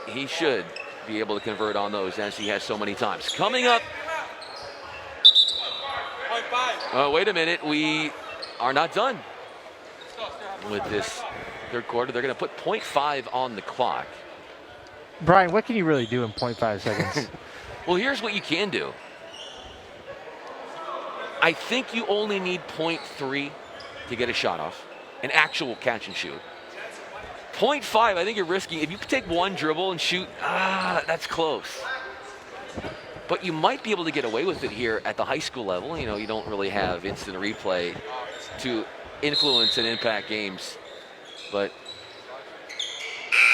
he should be able to convert on those as he has so many times. Coming up. Wait a minute, we are not done with this third quarter. They're going to put 0.5 on the clock. Brian, what can you really do in 0.5 seconds? Well, here's what you can do. I think you only need 0.3 to get a shot off, an actual catch and shoot. 0.5, I think you're risking. If you could take one dribble and shoot, that's close. But you might be able to get away with it here at the high school level. You know, you don't really have instant replay to influence and impact games. But,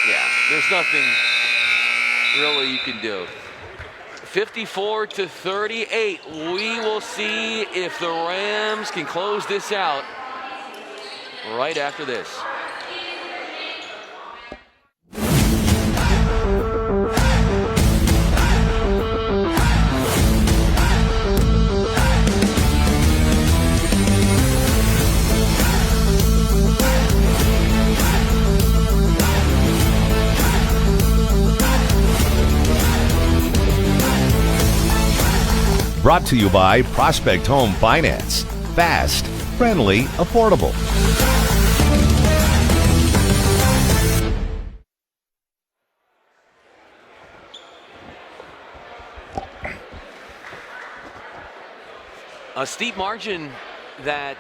yeah, there's nothing really you can do. 54-38. We will see if the Rams can close this out right after this. Brought to you by Prospect Home Finance. Fast, friendly, affordable. A steep margin that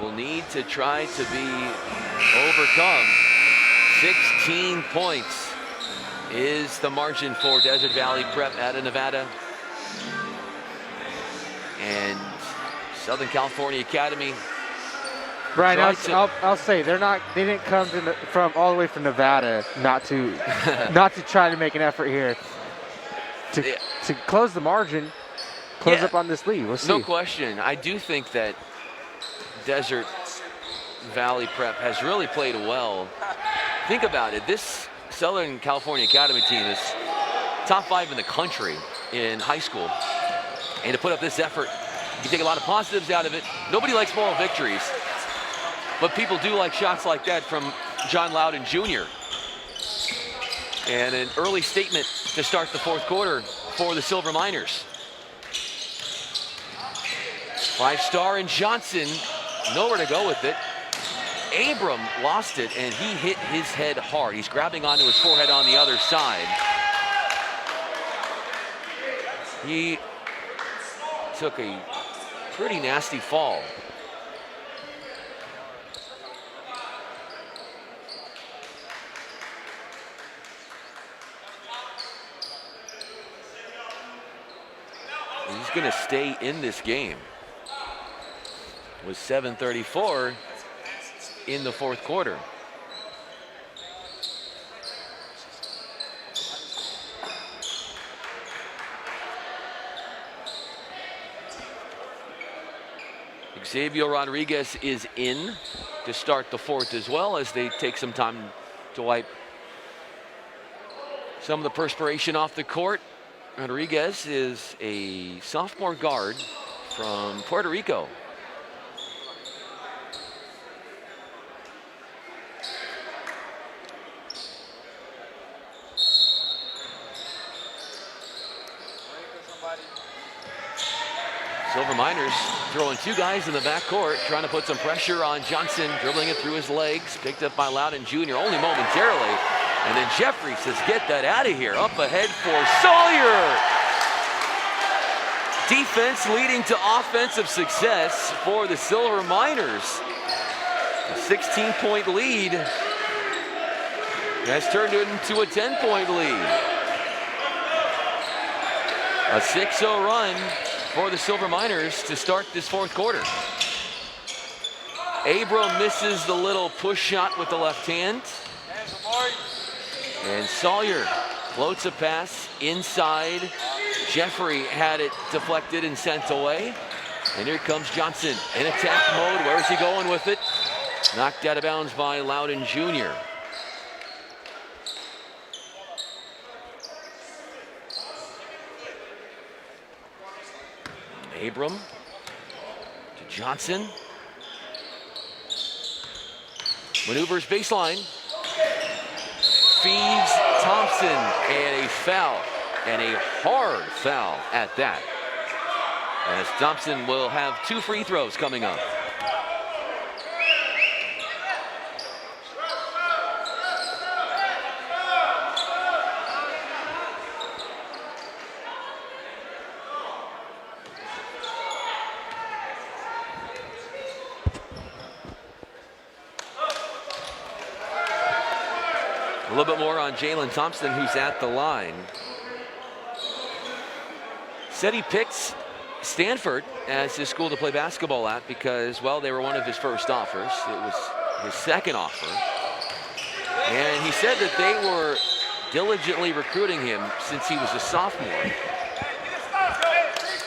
will need to try to be overcome. 16 points is the margin for Desert Valley Prep out of Nevada. And Southern California Academy. Brian, I'll say they didn't come from all the way from Nevada not to try to make an effort here to close the margin, close up on this lead. We'll see. No question. I do think that Desert Valley Prep has really played well. Think about it. This Southern California Academy team is top 5 in the country in high school. And to put up this effort, you take a lot of positives out of it. Nobody likes moral victories, but people do like shots like that from John Louden Jr. And an early statement to start the fourth quarter for the Silver Miners. 5-star and Johnson, nowhere to go with it. Abram lost it, and he hit his head hard. He's grabbing onto his forehead on the other side. He took a pretty nasty fall. He's going to stay in this game with 7:34 in the fourth quarter. Xavier Rodriguez is in to start the fourth as well, as they take some time to wipe some of the perspiration off the court. Rodriguez is a sophomore guard from Puerto Rico. Silver Miners throwing two guys in the backcourt, trying to put some pressure on Johnson, dribbling it through his legs, picked up by Louden Jr. only momentarily. And then Jeffrey says, get that out of here. Up ahead for Sawyer. Defense leading to offensive success for the Silver Miners. A 16-point lead has turned into a 10-point lead. A 6-0 run for the Silver Miners to start this fourth quarter. Abram misses the little push shot with the left hand. And Sawyer floats a pass inside. Jeffrey had it deflected and sent away. And here comes Johnson in attack mode. Where's he going with it? Knocked out of bounds by Louden Jr. Abram to Johnson. Maneuvers baseline. Feeds Thompson, and a foul, and a hard foul at that. As Thompson will have two free throws coming up. A little bit more on Jalen Thompson, who's at the line. Said he picked Stanford as his school to play basketball at because, well, they were one of his first offers. It was his second offer. And he said that they were diligently recruiting him since he was a sophomore.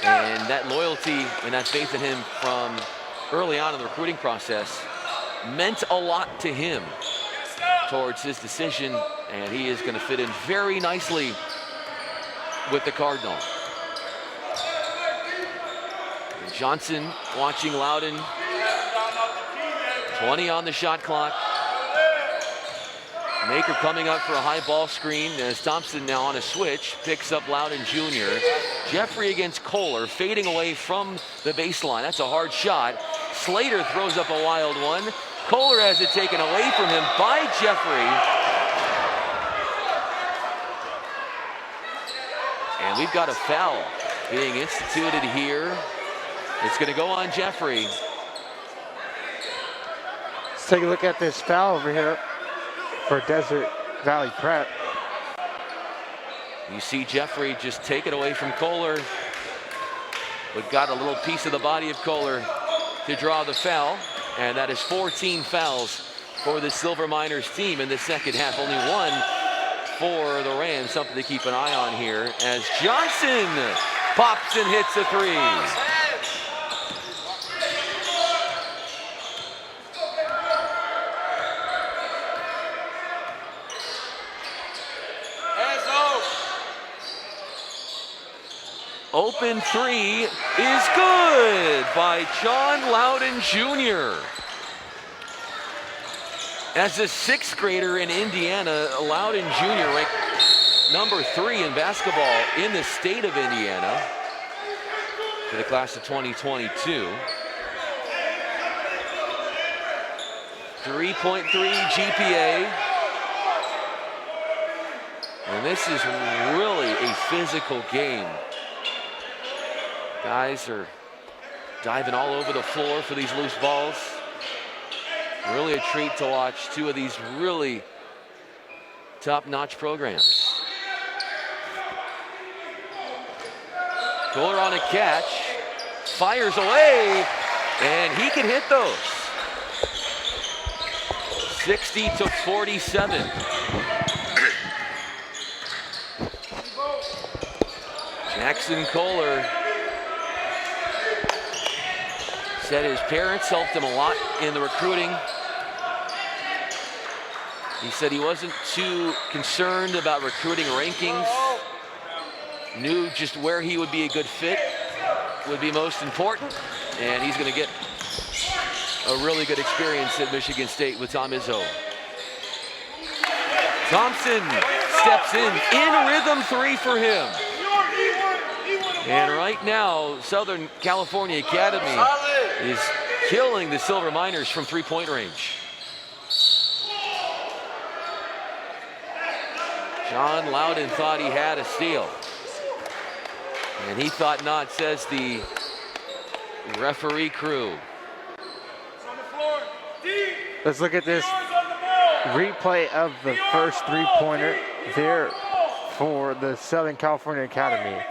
And that loyalty and that faith in him from early on in the recruiting process meant a lot to him towards his decision, and he is going to fit in very nicely with the Cardinals. Johnson watching Louden. 20 on the shot clock. Maker coming up for a high ball screen as Thompson now on a switch picks up Louden Jr. Jeffrey against Kohler, fading away from the baseline. That's a hard shot. Slater throws up a wild one. Kohler has it taken away from him by Jeffrey. And we've got a foul being instituted here. It's going to go on Jeffrey. Let's take a look at this foul over here for Desert Valley Prep. You see Jeffrey just take it away from Kohler. We've got a little piece of the body of Kohler to draw the foul. And that is 14 fouls for the Silver Miners team in the second half. Only one for the Rams. Something to keep an eye on here as Johnson pops and hits a three. Open three is good by John Louden Jr. As a sixth grader in Indiana, Louden Jr. ranked number 3 in basketball in the state of Indiana for the class of 2022. 3.3 GPA. And this is really a physical game. Guys are diving all over the floor for these loose balls. Really a treat to watch two of these really top-notch programs. Kohler on a catch, fires away, and he can hit those. 60-47. Jackson Kohler Said his parents helped him a lot in the recruiting. He said he wasn't too concerned about recruiting rankings. Knew just where he would be a good fit would be most important. And he's going to get a really good experience at Michigan State with Tom Izzo. Thompson steps in rhythm three for him. And right now, Southern California Academy is killing the Silver Miners from three-point range. John Louden thought he had a steal. And he thought not, says the referee crew. Let's look at this replay of the first three-pointer there for the Southern California Academy.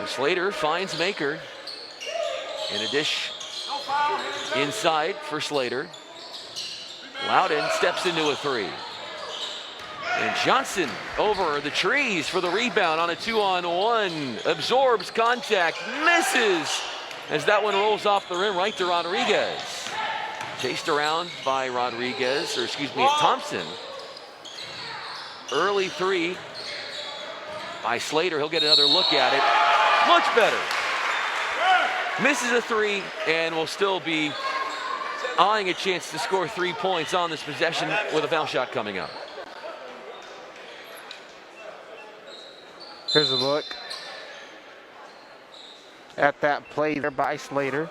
Slater finds Maker. And a dish inside for Slater. Louden steps into a three. And Johnson over the trees for the rebound on a 2-on-1. Absorbs contact, misses as that one rolls off the rim right to Rodriguez. Chased around by Thompson. Early three by Slater. He'll get another look at it. Much better. Misses a three and will still be eyeing a chance to score 3 points on this possession with a foul shot coming up. Here's a look at that play there by Slater.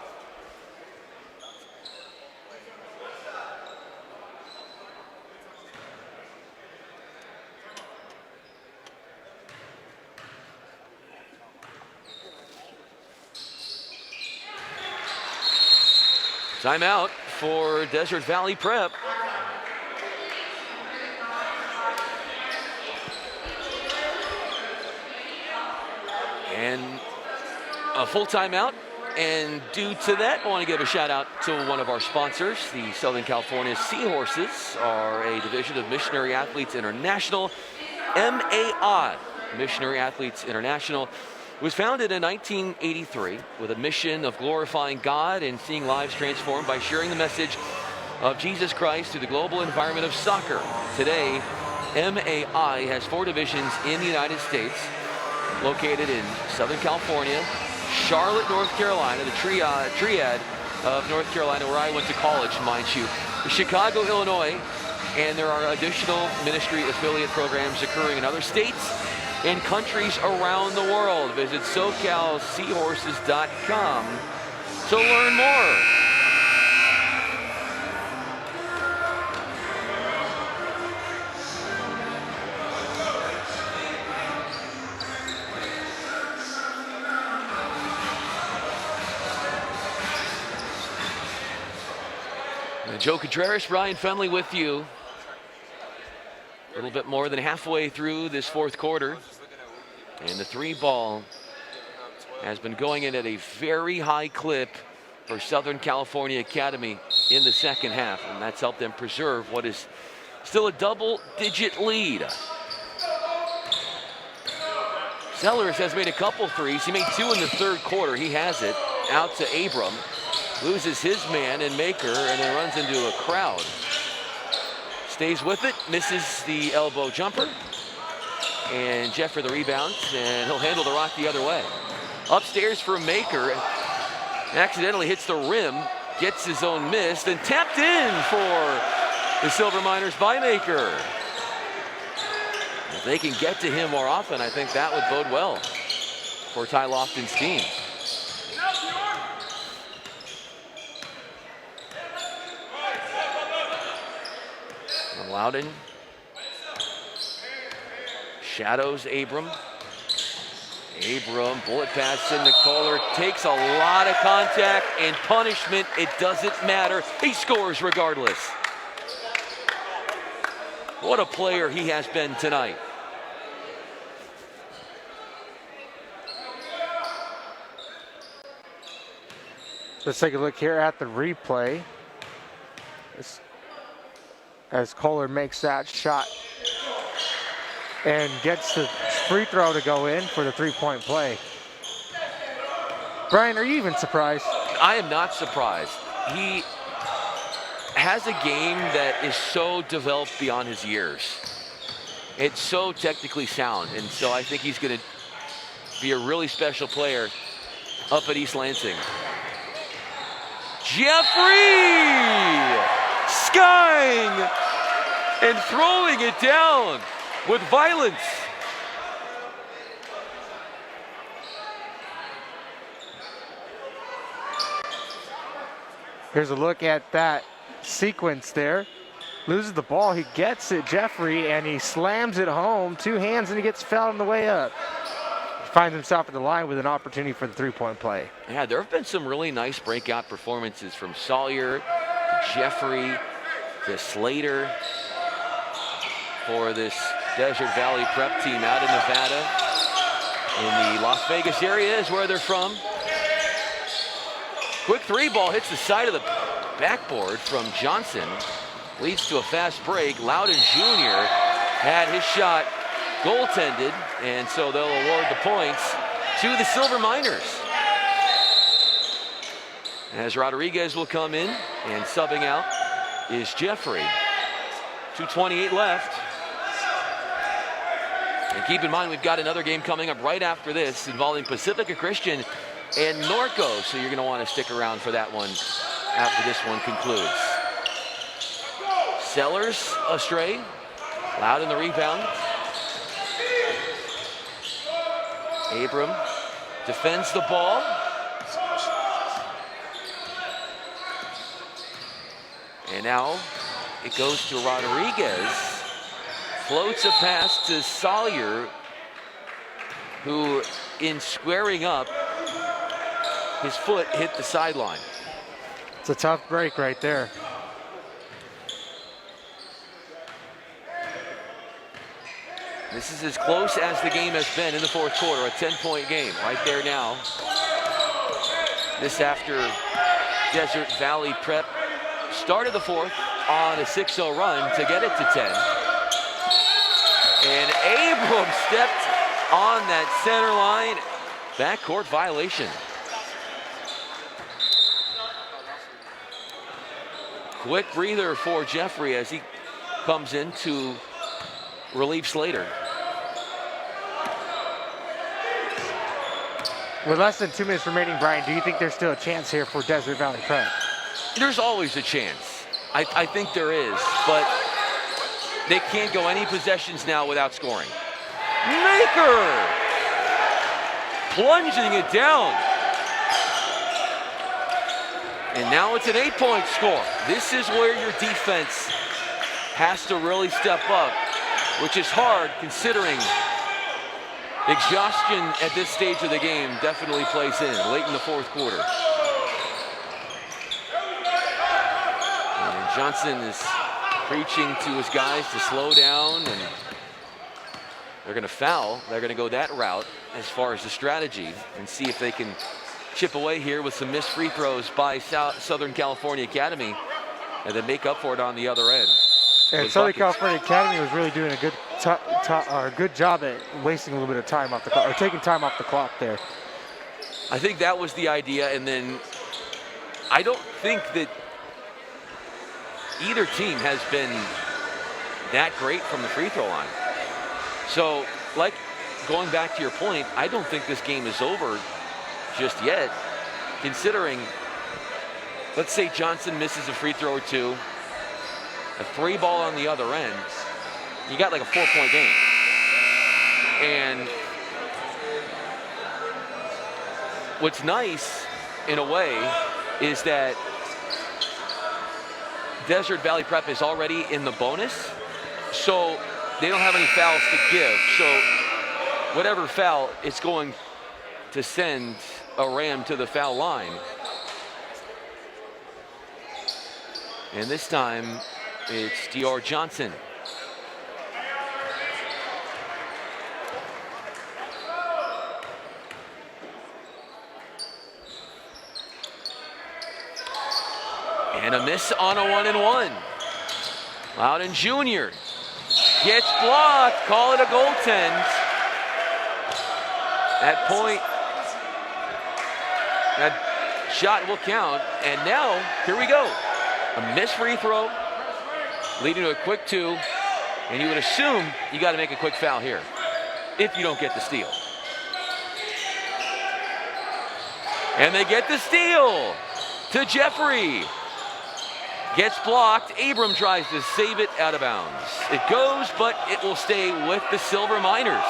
Timeout for Desert Valley Prep. And a full timeout. And due to that, I want to give a shout out to one of our sponsors. The Southern California Seahorses are a division of Missionary Athletes International. MAI, Missionary Athletes International, was founded in 1983 with a mission of glorifying God and seeing lives transformed by sharing the message of Jesus Christ through the global environment of soccer. Today, MAI has 4 divisions in the United States, located in Southern California, Charlotte, North Carolina, the triad of North Carolina, where I went to college, mind you, Chicago, Illinois, and there are additional ministry affiliate programs occurring in other states and countries around the world. Visit SoCalSeahorses.com to learn more. Joe Contreras, Brian Fenley with you. A little bit more than halfway through this fourth quarter. And the 3 ball has been going in at a very high clip for Southern California Academy in the second half. And that's helped them preserve what is still a double-digit lead. Sellers has made a couple threes. He made 2 in the third quarter. He has it out to Abram. Loses his man and Maker and then runs into a crowd. Stays with it, misses the elbow jumper. And Jeff for the rebound, and he'll handle the rock the other way. Upstairs for Maker, accidentally hits the rim, gets his own miss, then tapped in for the Silver Miners by Maker. If they can get to him more often, I think that would bode well for Ty Lofton's team. Louden shadows Abram. Bullet pass into Kohler, takes a lot of contact and punishment. It doesn't matter. He scores regardless. What a player he has been tonight. Let's take a look here at the replay. As Kohler makes that shot and gets the free throw to go in for the three-point play. Brian, are you even surprised? I am not surprised. He has a game that is so developed beyond his years. It's so technically sound, and so I think he's going to be a really special player up at East Lansing. Jeffrey! Skying and throwing it down with violence. Here's a look at that sequence there. Loses the ball, he gets it, Jeffrey, and he slams it home, two hands, and he gets fouled on the way up. Finds himself at the line with an opportunity for the three-point play. Yeah, there have been some really nice breakout performances from Sawyer to Jeffrey to Slater for this Desert Valley prep team out in Nevada. In the Las Vegas area is where they're from. Quick three ball hits the side of the backboard from Johnson. Leads to a fast break. Louden Jr. had his shot goaltended, and so they'll award the points to the Silver Miners. As Rodriguez will come in, and subbing out is Jeffrey. 2:28 left. And keep in mind, we've got another game coming up right after this involving Pacifica Christian and Norco, so you're going to want to stick around for that one after this one concludes. Sellers astray. Louden the rebound. Abram defends the ball. And now it goes to Rodriguez. Floats a pass to Sawyer, who, in squaring up, his foot hit the sideline. It's a tough break right there. This is as close as the game has been in the fourth quarter, a 10-point game right there now. This after Desert Valley Prep started the fourth on a 6-0 run to get it to 10. And Abram stepped on that center line. Backcourt violation. Quick breather for Jeffrey as he comes in to relieve Slater. With less than 2 minutes remaining, Brian, do you think there's still a chance here for Desert Valley Prep? There's always a chance. I think there is, but they can't go any possessions now without scoring. Maker! Plunging it down. And now it's an 8-point score. This is where your defense has to really step up, which is hard considering exhaustion at this stage of the game definitely plays in late in the fourth quarter. And Johnson is preaching to his guys to slow down, and they're going to foul. They're going to go that route as far as the strategy and see if they can chip away here with some missed free throws by Southern California Academy and then make up for it on the other end. And Southern California Academy was really doing a good job at wasting a little bit of time off the clock, or taking time off the clock there. I think that was the idea, and then I don't think that either team has been that great from the free throw line. So, like, going back to your point, I don't think this game is over just yet, considering, let's say Johnson misses a free throw or two, a three ball on the other end, you got like a 4-point game. And what's nice, in a way, is that Desert Valley Prep is already in the bonus, so they don't have any fouls to give. So whatever foul, it's going to send a Ram to the foul line. And this time, it's D.R. Johnson. And a miss on a 1-and-1. Louden Jr. gets blocked. Call it a goaltend. That point, that shot will count. And now, here we go. A missed free throw, leading to a quick 2. And you would assume you got to make a quick foul here if you don't get the steal. And they get the steal to Jeffrey. Gets blocked. Abram tries to save it out of bounds. It goes, but it will stay with the Silver Miners.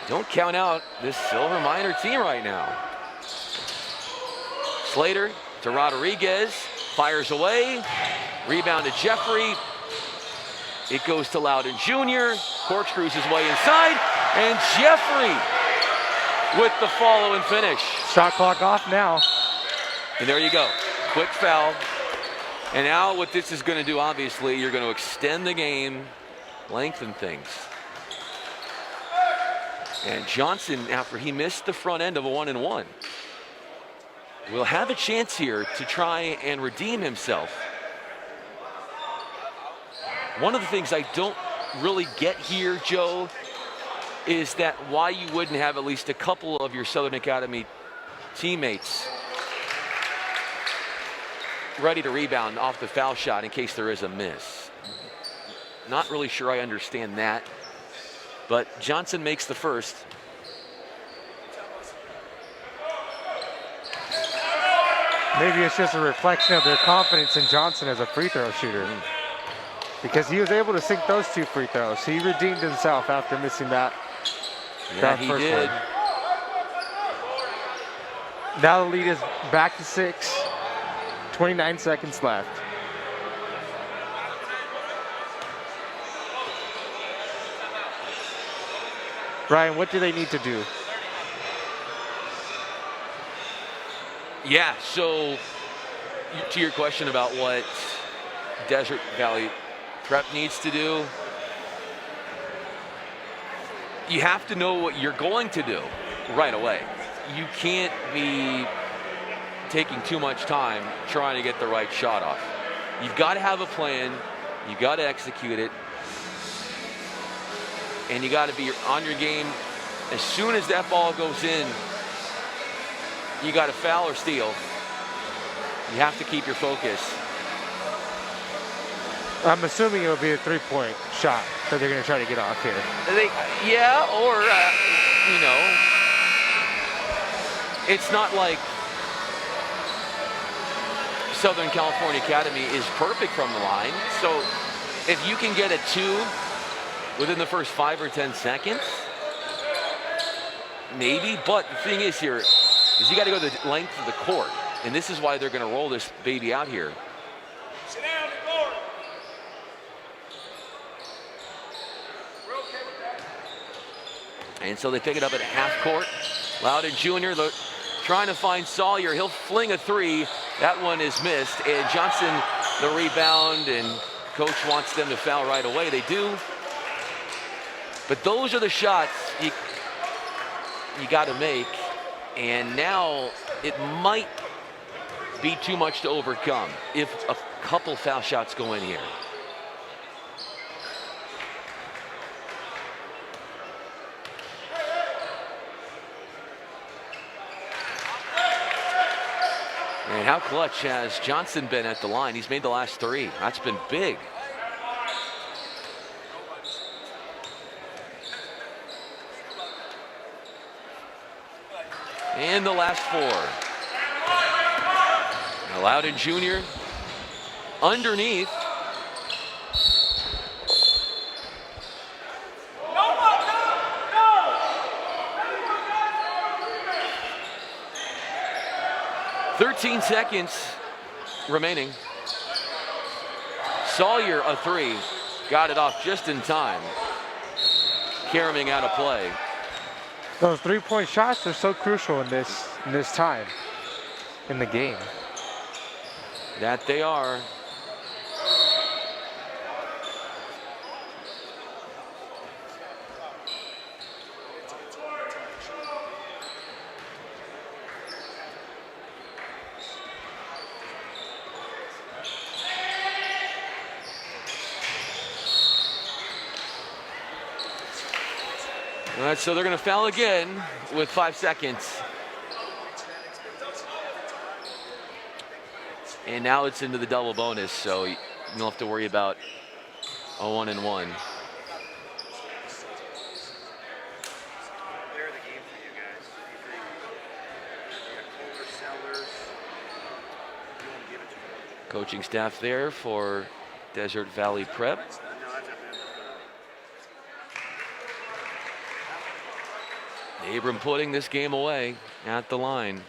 Don't count out this Silver Miner team right now. Slater to Rodriguez. Fires away. Rebound to Jeffrey. It goes to Louden Jr. Corkscrews his way inside. And Jeffrey with the follow and finish. Shot clock off now. And there you go. Quick foul. And now what this is going to do, obviously, you're going to extend the game, lengthen things. And Johnson, after he missed the front end of a 1-and-1, will have a chance here to try and redeem himself. One of the things I don't really get here, Joe, is that why you wouldn't have at least a couple of your Southern Academy teammates ready to rebound off the foul shot in case there is a miss. Not really sure I understand that, but Johnson makes the first. Maybe it's just a reflection of their confidence in Johnson as a free throw shooter. Because he was able to sink those 2 free throws. He redeemed himself after missing that. Yeah, that he first did. one. Now the lead is back to 6. 29 seconds left. Ryan, what do they need to do? Yeah, so to your question about what Desert Valley Prep needs to do, you have to know what you're going to do right away. You can't be taking too much time trying to get the right shot off. You've got to have a plan. You've got to execute it. And you got to be on your game. As soon as that ball goes in, you got to foul or steal. You have to keep your focus. I'm assuming it'll be a 3-point shot that they're going to try to get off here. Yeah, or, you know, it's not like Southern California Academy is perfect from the line. So if you can get a 2 within the first 5 or 10 seconds, maybe. But the thing is here is you got to go the length of the court. And this is why they're going to roll this baby out here. Sit down, Lord. And so they pick it up at half court. Louden Jr. trying to find Sawyer. He'll fling a 3. That one is missed. And Johnson, the rebound, and coach wants them to foul right away. They do. But those are the shots you got to make. And now it might be too much to overcome if a couple foul shots go in here. And how clutch has Johnson been at the line? He's made the last 3. That's been big. And the last 4. Now Louden Jr. underneath. No! 13 seconds remaining. Sawyer a 3. Got it off just in time. Caroming out of play. Those 3-point shots are so crucial in this time in the game. That they are. All right, so they're going to foul again with 5 seconds. And now it's into the double bonus, so you don't have to worry about a 1-and-1. Coaching staff there for Desert Valley Prep. Abram putting this game away at the line.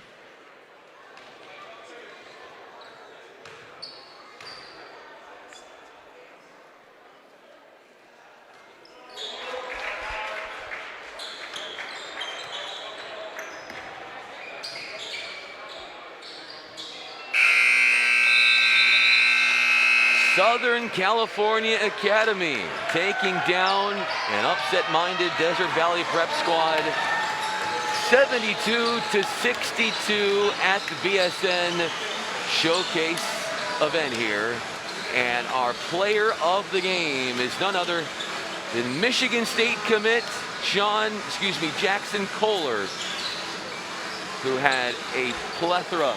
Southern California Academy taking down an upset-minded Desert Valley Prep squad 72-62 at the BSN Showcase event here. And our player of the game is none other than Michigan State commit Jackson Kohler, who had a plethora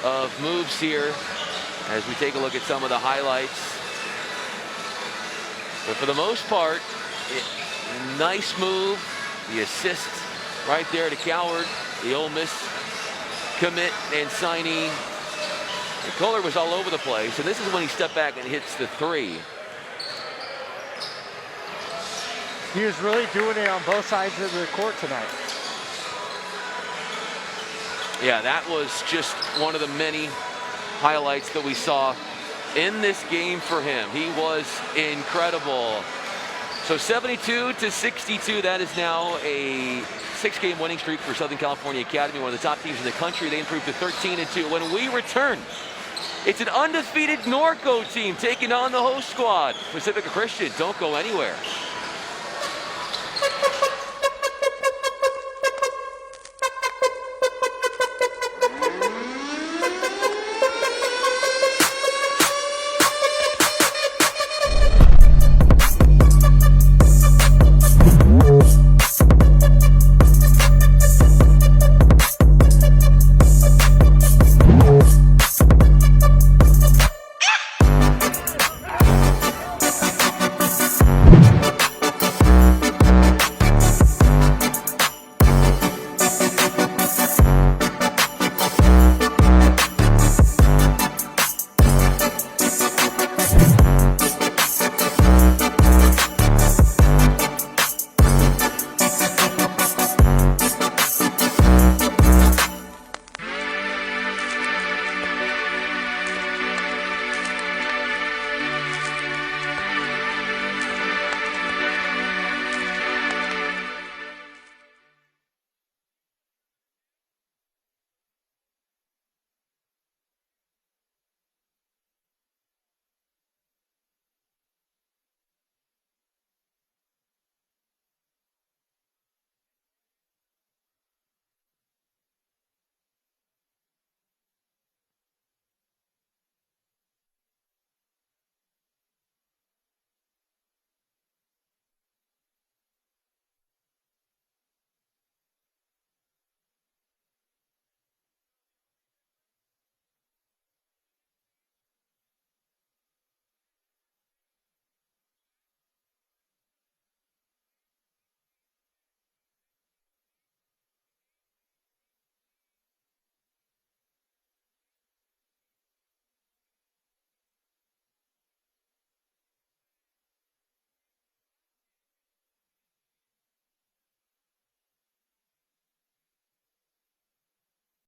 of moves here as we take a look at some of the highlights. But for the most part, nice move. The assist right there to Coward, the Ole Miss commit and signee. And Kohler was all over the place, and this is when he stepped back and hits the 3. He was really doing it on both sides of the court tonight. Yeah, that was just one of the many highlights that we saw in this game for him. He was incredible. So 72-62, that is now a 6-game winning streak for Southern California Academy, one of the top teams in the country. They improved to 13-2. When we return, it's an undefeated Norco team taking on the host squad. Pacifica Christian, don't go anywhere.